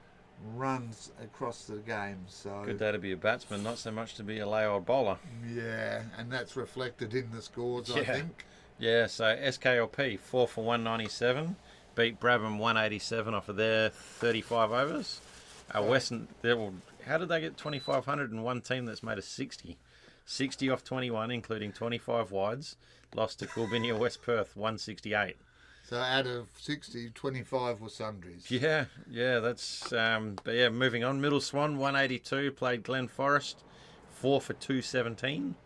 runs across the games. So Good day to be a batsman, not so much to be a lay-old bowler. yeah, and that's reflected in the scores, I Yeah. think. Yeah, so SKLP 4 for 197, beat Brabham 187 off of their 35 overs. Western, how did they get 2,500 in one team that's made a 60? 60 off 21, including 25 wides. Lost to Coolbinia West Perth 168. So out of 60, 25 were sundries. Yeah, that's but yeah, moving on. Middle Swan 182 played Glen Forest 4 for 217.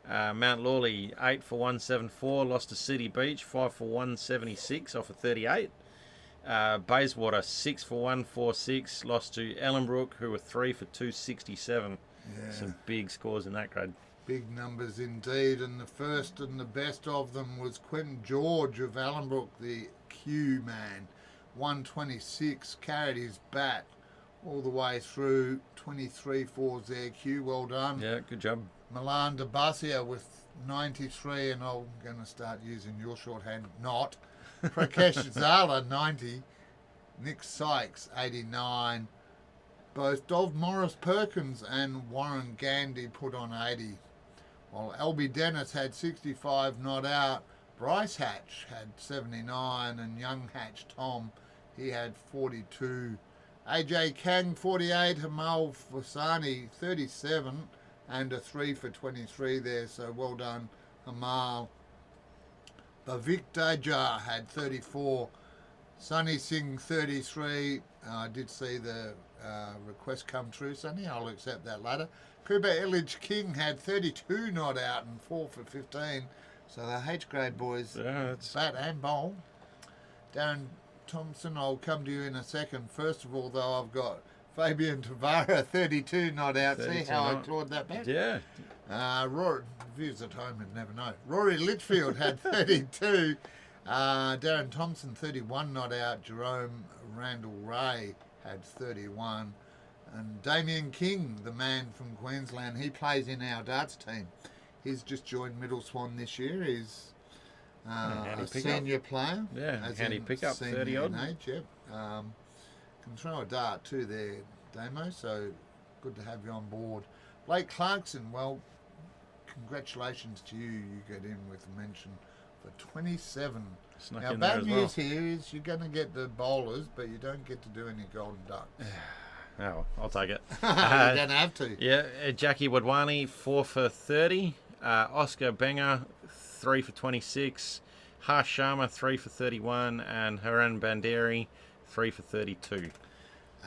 Mount Lawley 8 for 174, lost to City Beach 5 for 176 off of 38. Bayswater 6 for 146, lost to Ellenbrook, who were 3 for 267. Yeah. Some big scores in that grade. Big numbers indeed, and the first and the best of them was Quentin George of Allenbrook, the Q man. 126, carried his bat all the way through. 23 fours there, Q, well done. Yeah, good job. Milan de Basia with 93, and I'm going to start using your shorthand, not. Prakesh Zala, 90. Nick Sykes, 89. Both Dov Morris Perkins and Warren Gandy put on 80. While Albie Dennis had 65 not out, Bryce Hatch had 79, and young Hatch Tom, he had 42. AJ Kang, 48. Hamal Fasani, 37. And a 3 for 23 there, so well done, Hamal. Bhavik Deja had 34. Sunny Singh, 33. I did see the request come true, Sunny. I'll accept that later. Kuba Illich King had 32 not out and 4 for 15. So the H grade boys, bat and bowl. Darren Thompson, I'll come to you in a second. First of all, though, I've got Fabian Tavara, 32 not out. See how I clawed that back? Yeah. Rory, viewers at home would never know. Rory Litchfield had 32. Darren Thompson, 31 not out. Jerome Randall Ray had 31. And Damien King, the man from Queensland, he plays in our darts team. He's just joined Middle Swan this year. He's a senior player. Yeah, handy pickup, 30 odd. Age, yep. Can throw a dart too there, Damo, so good to have you on board. Blake Clarkson, well, congratulations to you. You get in with a mention for 27. Snuck Now, in there bad as news well. here is you're going to get the bowlers, but you don't get to do any golden ducks. Oh, I'll take it. You don't have to. Yeah, Jackie Wadwani, 4 for 30. Oscar Benger, 3 for 26. Harsh Sharma, 3 for 31. And Haran Banderi, 3 for 32.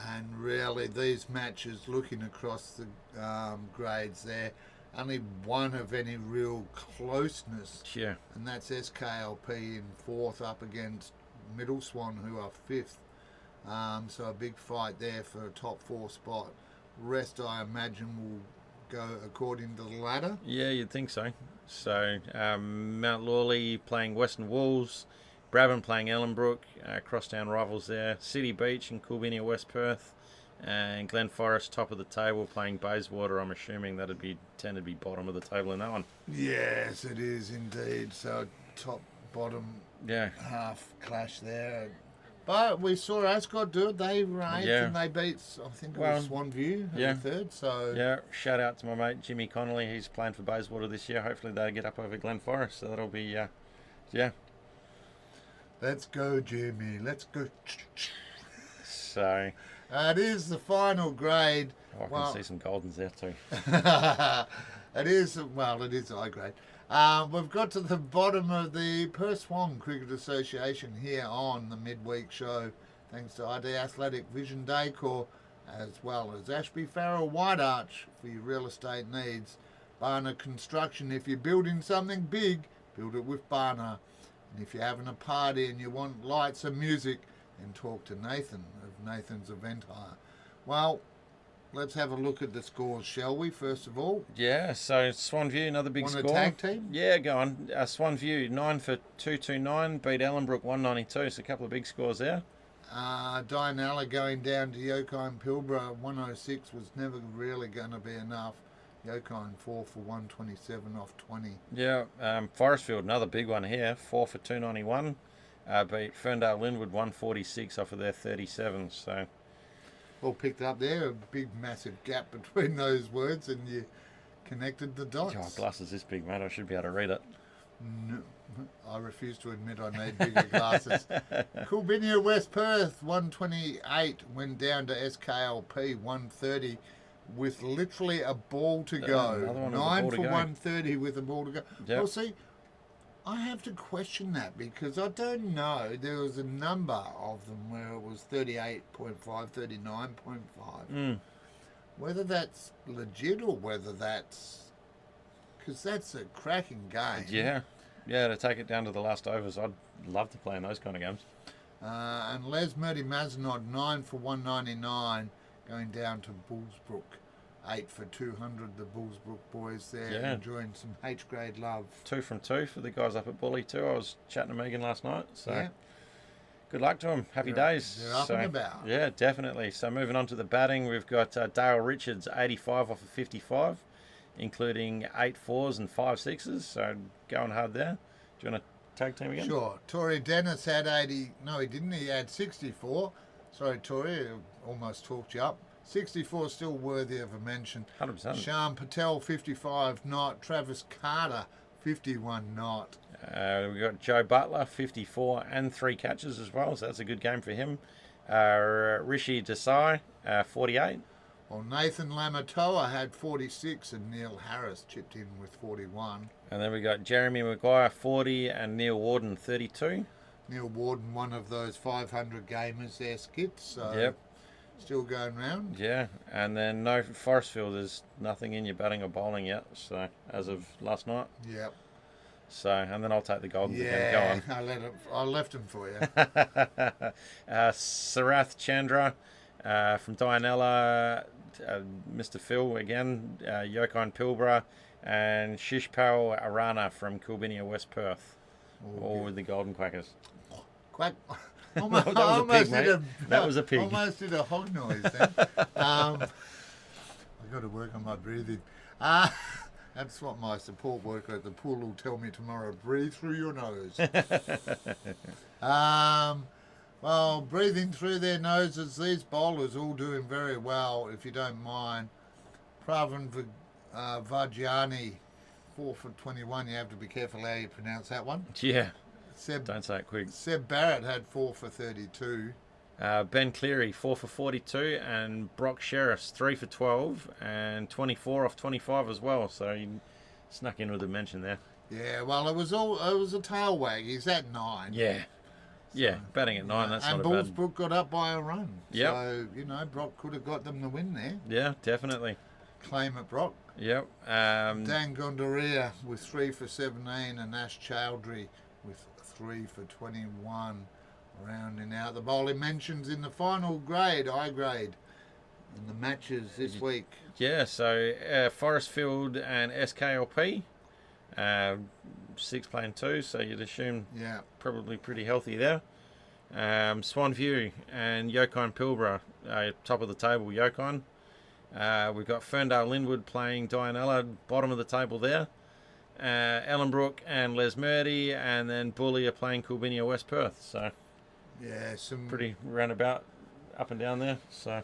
And really, these matches, looking across the grades there, only one of any real closeness. Yeah. And that's SKLP in 4th up against Middle Swan, who are 5th. So a big fight there for a top 4 spot. Rest, I imagine, will go according to the ladder. Yeah, you'd think so. So Mount Lawley playing Western Wolves, Brabham playing Ellenbrook, crosstown rivals there. City Beach and Coolbinia West Perth, and Glen Forest top of the table playing Bayswater. I'm assuming that'd tend to be bottom of the table in that one. Yes, it is indeed. So top bottom half clash there. But we saw Ascot do it. They were 8th and they beat, I think it was Swanview in 3rd. So yeah, shout out to my mate Jimmy Connolly. He's playing for Bayswater this year. Hopefully they get up over Glen Forest. So that'll be Let's go, Jimmy. Let's go. So it is the final grade. I can see some Goldens there too. It is high grade. We've got to the bottom of the Perth Swan Cricket Association here on the Midweek show, thanks to ID Athletic Vision Decor, as well as Ashby Farrell White Arch for your real estate needs. Barna Construction, if you're building something big, build it with Barna. And if you're having a party and you want lights and music, then talk to Nathan of Nathan's Event Hire. Well, let's have a look at the scores, shall we, first of all? Yeah, so Swanview, another big Want score. a tag team? Yeah, go on. Swanview, 9 for 229, beat Ellenbrook 192, so a couple of big scores there. Dianella going down to Yokai and Pilbara, 106 was never really going to be enough. Yokine 4 for 127 off 20. Yeah, Forestfield, another big one here, 4 for 291. Beat Ferndale Linwood 146 off of their 37. So All picked up there, a big massive gap between those words, and you connected the dots. oh, glass is this big, mate. I should be able to read it. No, I refuse to admit I need bigger glasses. Coolbinia West Perth 128 went down to SKLP 130 with literally a ball to go. Another one with a 9 ball to for go. 130 with a ball to go. Yep. Well, see, I have to question that because I don't know. There was a number of them where it was 38.5, 39.5. Whether that's legit or whether that's... Because that's a cracking game. Yeah, to take it down to the last overs, I'd love to play in those kind of games. And Les Murdy Mazenod 9 for 199 going down to Bullsbrook 8 for 200. The Bullsbrook boys there enjoying some H grade love. 2 from 2 for the guys up at Bully too. I was chatting to Megan last night, so Yeah. good luck to them. Happy days. They're up and about. Yeah, definitely. So moving on to the batting, we've got Dale Richards 85 off of 55, including 8 fours and 5 sixes. So going hard there. Do you want to tag team again? Sure. Tory Dennis had 80. No, he didn't. He had 64. Sorry, Tory, I almost talked you up. 64 still worthy of a mention. 100%. Shyam Patel 55 not. Travis Carter 51 not. We've got Joe Butler 54 and 3 catches as well, so that's a good game for him. Rishi Desai 48. Well, Nathan Lamatoa had 46 and Neil Harris chipped in with 41. And then we got Jeremy Maguire 40 and Neil Warden 32. Neil Warden, one of those 500 gamers there, skits. So Yep. Still going round. Yeah, and then no Forestfield, there's nothing in your batting or bowling yet, so as of last night. Yep. So, and then I'll take the golden again. Go on. I left him for you. Sarath Chandra from Dianella, Mr. Phil again, Yokine Pilbara, and Shishpal Arana from Coolbinia West Perth, all with the Golden Quackers. Quack. That was a pig, mate. That was a pig. Almost did a hog noise then. I've got to work on my breathing. That's what my support worker at the pool will tell me tomorrow. Breathe through your nose. Well, breathing through their noses, these bowlers all doing very well, if you don't mind. Pravin Vajani, 4 for 21. You have to be careful how you pronounce that one. Yeah. Don't say it quick. Seb Barrett had 4 for 32. Ben Cleary 4 for 42, and Brock Sheriffs 3 for 12 and 24 off 25 as well. So he snuck in with a mention there. Yeah, well, it was a tail wag. He's at 9. Yeah, batting at 9. That's and not a bad. Bullsbrook got up by a run. Yep. So Brock could have got them the win there. Yeah, definitely. Claim it, Brock. Yep. Dan Gondaria with 3 for 17, and Ash Chowdhury with 3 for 21. Rounding out the bowling mentions in the final grade, I grade, in the matches this week. Yeah, so Forestfield and SKLP, 6 playing 2, so you'd assume probably pretty healthy there. Swanview and Yokine Pilbara, top of the table, Yokine. We've got Ferndale Linwood playing Dianella, bottom of the table there. Ellenbrook and Les Murdy, and then Bully are playing Coolbinia West Perth. So yeah, some pretty roundabout up and down there. So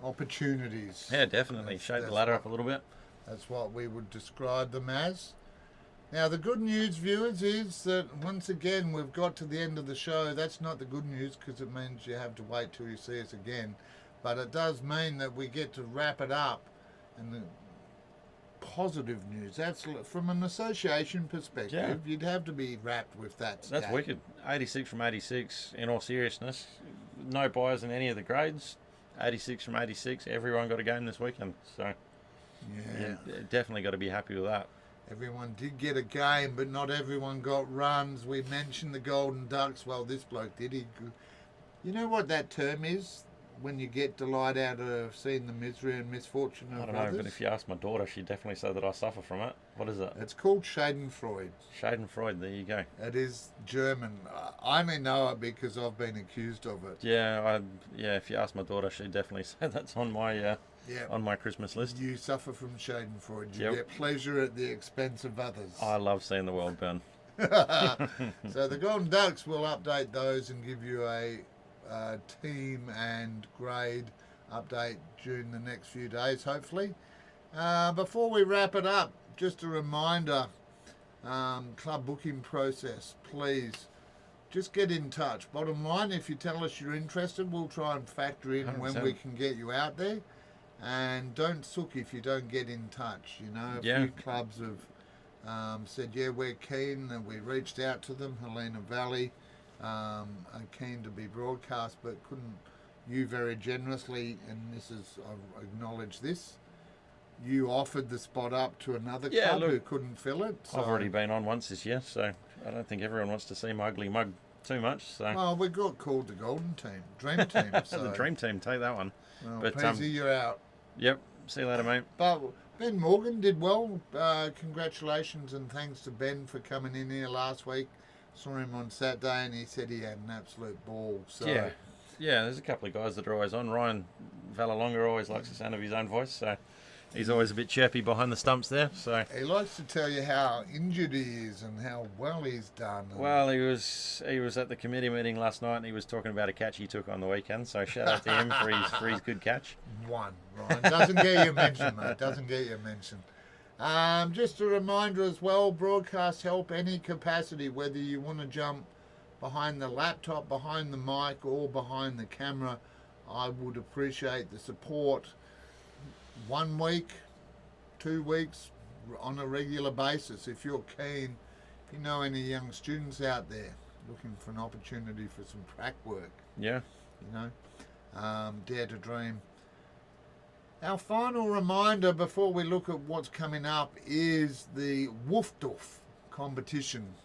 opportunities. Yeah, definitely. Shake the ladder up a little bit. That's what we would describe them as. Now, the good news, viewers, is that once again we've got to the end of the show. That's not the good news because it means you have to wait till you see us again. But it does mean that we get to wrap it up. And the positive news, that's from an association perspective, you'd have to be wrapped with that. That's wicked. 86 from 86, in all seriousness. No buys in any of the grades. 86 from 86. Everyone got a game this weekend. So, yeah, definitely got to be happy with that. Everyone did get a game, but not everyone got runs. We mentioned the Golden Ducks. Well, this bloke did. You know what that term is? When you get delight out of seeing the misery and misfortune of others? I don't know, but if you ask my daughter, she'd definitely say that I suffer from it. What is it? It's called Schadenfreude. Schadenfreude, there you go. It is German. I only know it because I've been accused of it. Yeah, if you ask my daughter, she'd definitely say that's on my Yep. on my Christmas list. You suffer from Schadenfreude. You Yep. get pleasure at the expense of others. I love seeing the world burn. So the Golden Ducks will update those and give you a team and grade update during the next few days, hopefully. Before we wrap it up, just a reminder, club booking process, please just get in touch. Bottom line, if you tell us you're interested, we'll try and factor in 100%. when we can get you out there. And don't sook if you don't get in touch. You know, a few clubs have said, yeah, we're keen, and we reached out to them. Helena Valley are keen to be broadcast, but couldn't. You very generously, and this is, I acknowledge this, you offered the spot up to another club who couldn't fill it. So. I've already been on once this year, so I don't think everyone wants to see my ugly mug too much. So. Well, we got called the Golden Team, Dream Team. So. The Dream Team, take that one. Well, but Peasy, you're out. Yep, see you later, mate. But Ben Morgan did well. Congratulations and thanks to Ben for coming in here last week. Saw him on Saturday and he said he had an absolute ball. So. Yeah, there's a couple of guys that are always on. Ryan Valalonga always likes the sound of his own voice, so he's always a bit chirpy behind the stumps there. So he likes to tell you how injured he is and how well he's done. Well, he was at the committee meeting last night and he was talking about a catch he took on the weekend. So shout out to him for his good catch. One, Ryan. Doesn't get you mentioned, mate. Doesn't get you mentioned. Just a reminder as well, broadcast help any capacity, whether you want to jump behind the laptop, behind the mic, or behind the camera. I would appreciate the support. 1 week, 2 weeks, on a regular basis. If you're keen, if you know any young students out there looking for an opportunity for some track work, yeah, you know, dare to dream. Our final reminder before we look at what's coming up is the Woof Doof competition.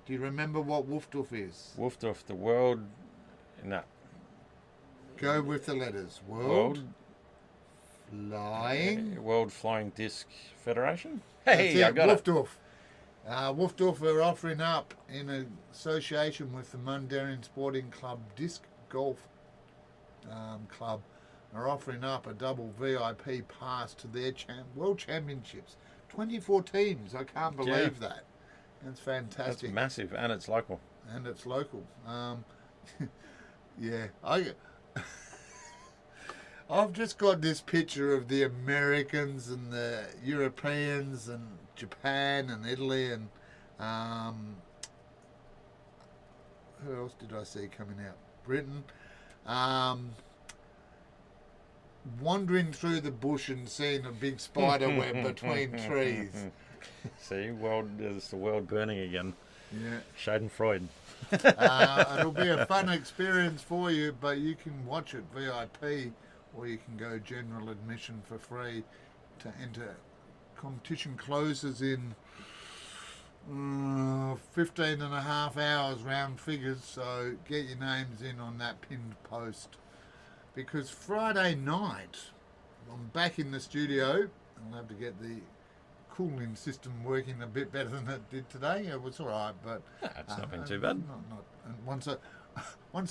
Do you remember what Woof Doof is? Woof Doof, the world. No. Go with the letters. World Flying Disc Federation. Hey, I got Woof it. Doof. Woof Doof are offering up in association with the Mundaring Sporting Club Disc Golf Club. Are offering up a double VIP pass to their World Championships. 24 teams. I can't believe that. That's fantastic. That's massive, and it's local. Yeah, I've just got this picture of the Americans and the Europeans and Japan and Italy and who else did I see coming out? Britain. Wandering through the bush and seeing a big spider web between trees. See, it's the world burning again. Yeah. Schadenfreude. It'll be a fun experience for you, but you can watch it VIP or you can go general admission for free to enter. Competition closes in 15 and a half hours round figures, so get your names in on that pinned post. Because Friday night, I'm back in the studio. I'll have to get the cooling system working a bit better than it did today. It was all right, but it's not been too bad. Not. And once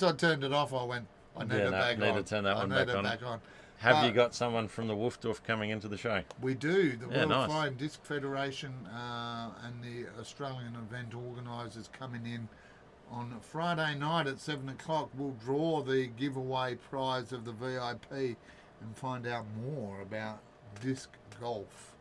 I turned it off, I went, I need it back on. Need to turn that one back on. Have you got someone from the Woof Doof coming into the show? We do. The World nice. Flying Disc Federation and the Australian event organisers coming in on Friday night at 7 o'clock. We'll draw the giveaway prize of the VIP and find out more about disc golf.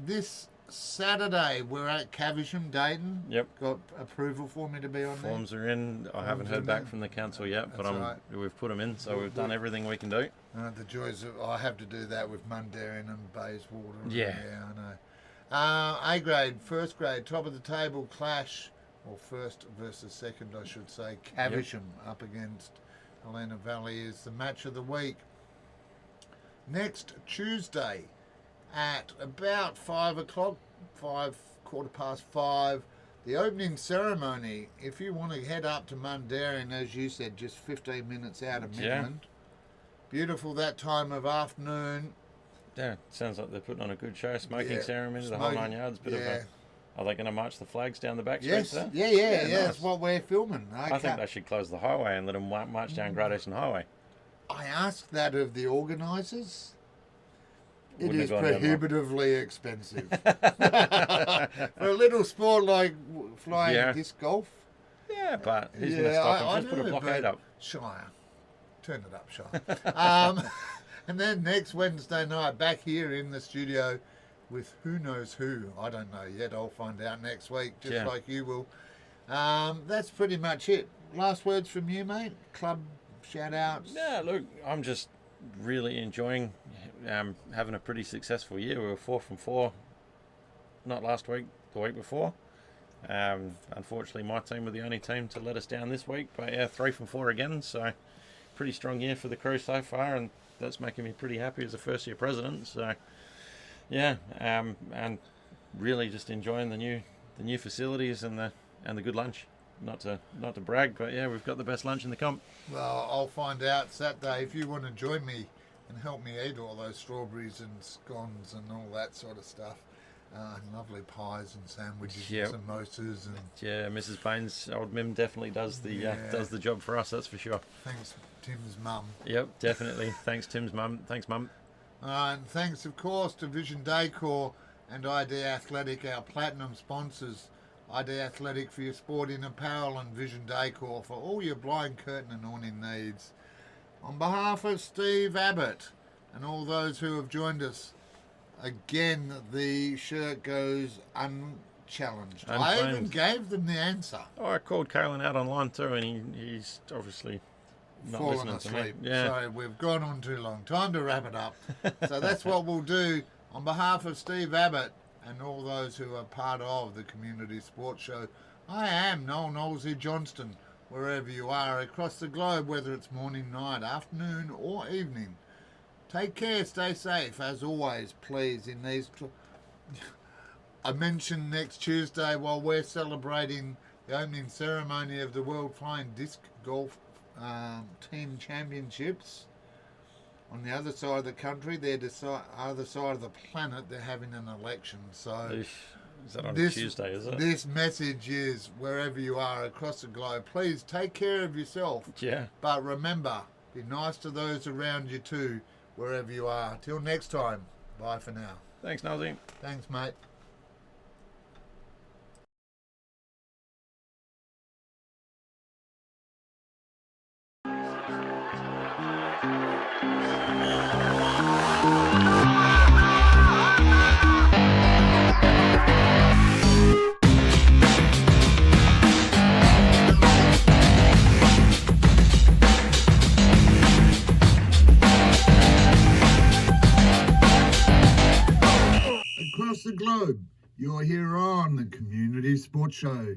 This Saturday we're at Caversham, Dayton. Yep. Got approval for me to be on there? Forms are in. I haven't heard back from the council yet, but we've put them in, so we've done everything we can do. The joys of I have to do that with Mundaring and Bayswater. Yeah, I know. A grade, first grade, top of the table clash, or first versus second, I should say. Caversham up against Helena Valley is the match of the week. Next Tuesday at about 5 o'clock, 5:15, the opening ceremony. If you want to head up to Mundaring, as you said, just 15 minutes out of Midland. Beautiful that time of afternoon. Yeah, sounds like they're putting on a good show. Smoking ceremony, the whole 9 yards. Are they going to march the flags down the back streets there? Yeah, nice. That's what we're filming. I think they should close the highway and let them march down Great Eastern Highway. I asked that of the organisers. It Wouldn't is have gone down well. prohibitively expensive. For a little sport like flying disc golf. Yeah, but who's going to stop him? Just put a blockade up. Shire. Turn it up, Shire. And then next Wednesday night, back here in the studio with who knows who. I don't know yet. I'll find out next week, just like you will. That's pretty much it. Last words from you, mate? Club shout-outs? Yeah, look, I'm just really enjoying having a pretty successful year. We were 4 from 4, not last week, the week before. Unfortunately, my team were the only team to let us down this week, but yeah, 3 from 4 again. So, pretty strong year for the crew so far, and that's making me pretty happy as a first-year president. So, yeah, and really just enjoying the new facilities and the good lunch. Not to brag, but yeah, we've got the best lunch in the comp. Well, I'll find out Saturday if you want to join me and help me eat all those strawberries and scones and all that sort of stuff. And lovely pies and sandwiches and samosas and Mrs. Baines, old Mim, definitely does the job for us. That's for sure. Thanks, Tim's mum. Yep, definitely. Thanks, Tim's mum. Thanks, mum. And thanks, of course, to Vision Decor and ID Athletic, our platinum sponsors. ID Athletic for your sporting apparel and Vision Decor for all your blind curtain and awning needs. On behalf of Steve Abbott and all those who have joined us, again, the shirt goes unchallenged. I even gave them the answer. Oh, I called Kalen out online too, and he's obviously not fallen listening asleep. to me. Yeah. So we've gone on too long. Time to wrap it up. So that's what we'll do. On behalf of Steve Abbott and all those who are part of the Community Sports Show, I am Noel Knowlesy Johnston, wherever you are across the globe, whether it's morning, night, afternoon or evening. Take care, stay safe, as always, please, in these... I mentioned next Tuesday, while we're celebrating the opening ceremony of the World Flying Disc Golf Team Championships, on the other side of the country, other side of the planet, they're having an election. So is that on Tuesday, is it? This message is, wherever you are across the globe, please take care of yourself. Yeah. But remember, be nice to those around you too, wherever you are. Till next time, bye for now. Thanks, Nosy. Thanks, mate. Across the globe, you're here on the Community Sports Show.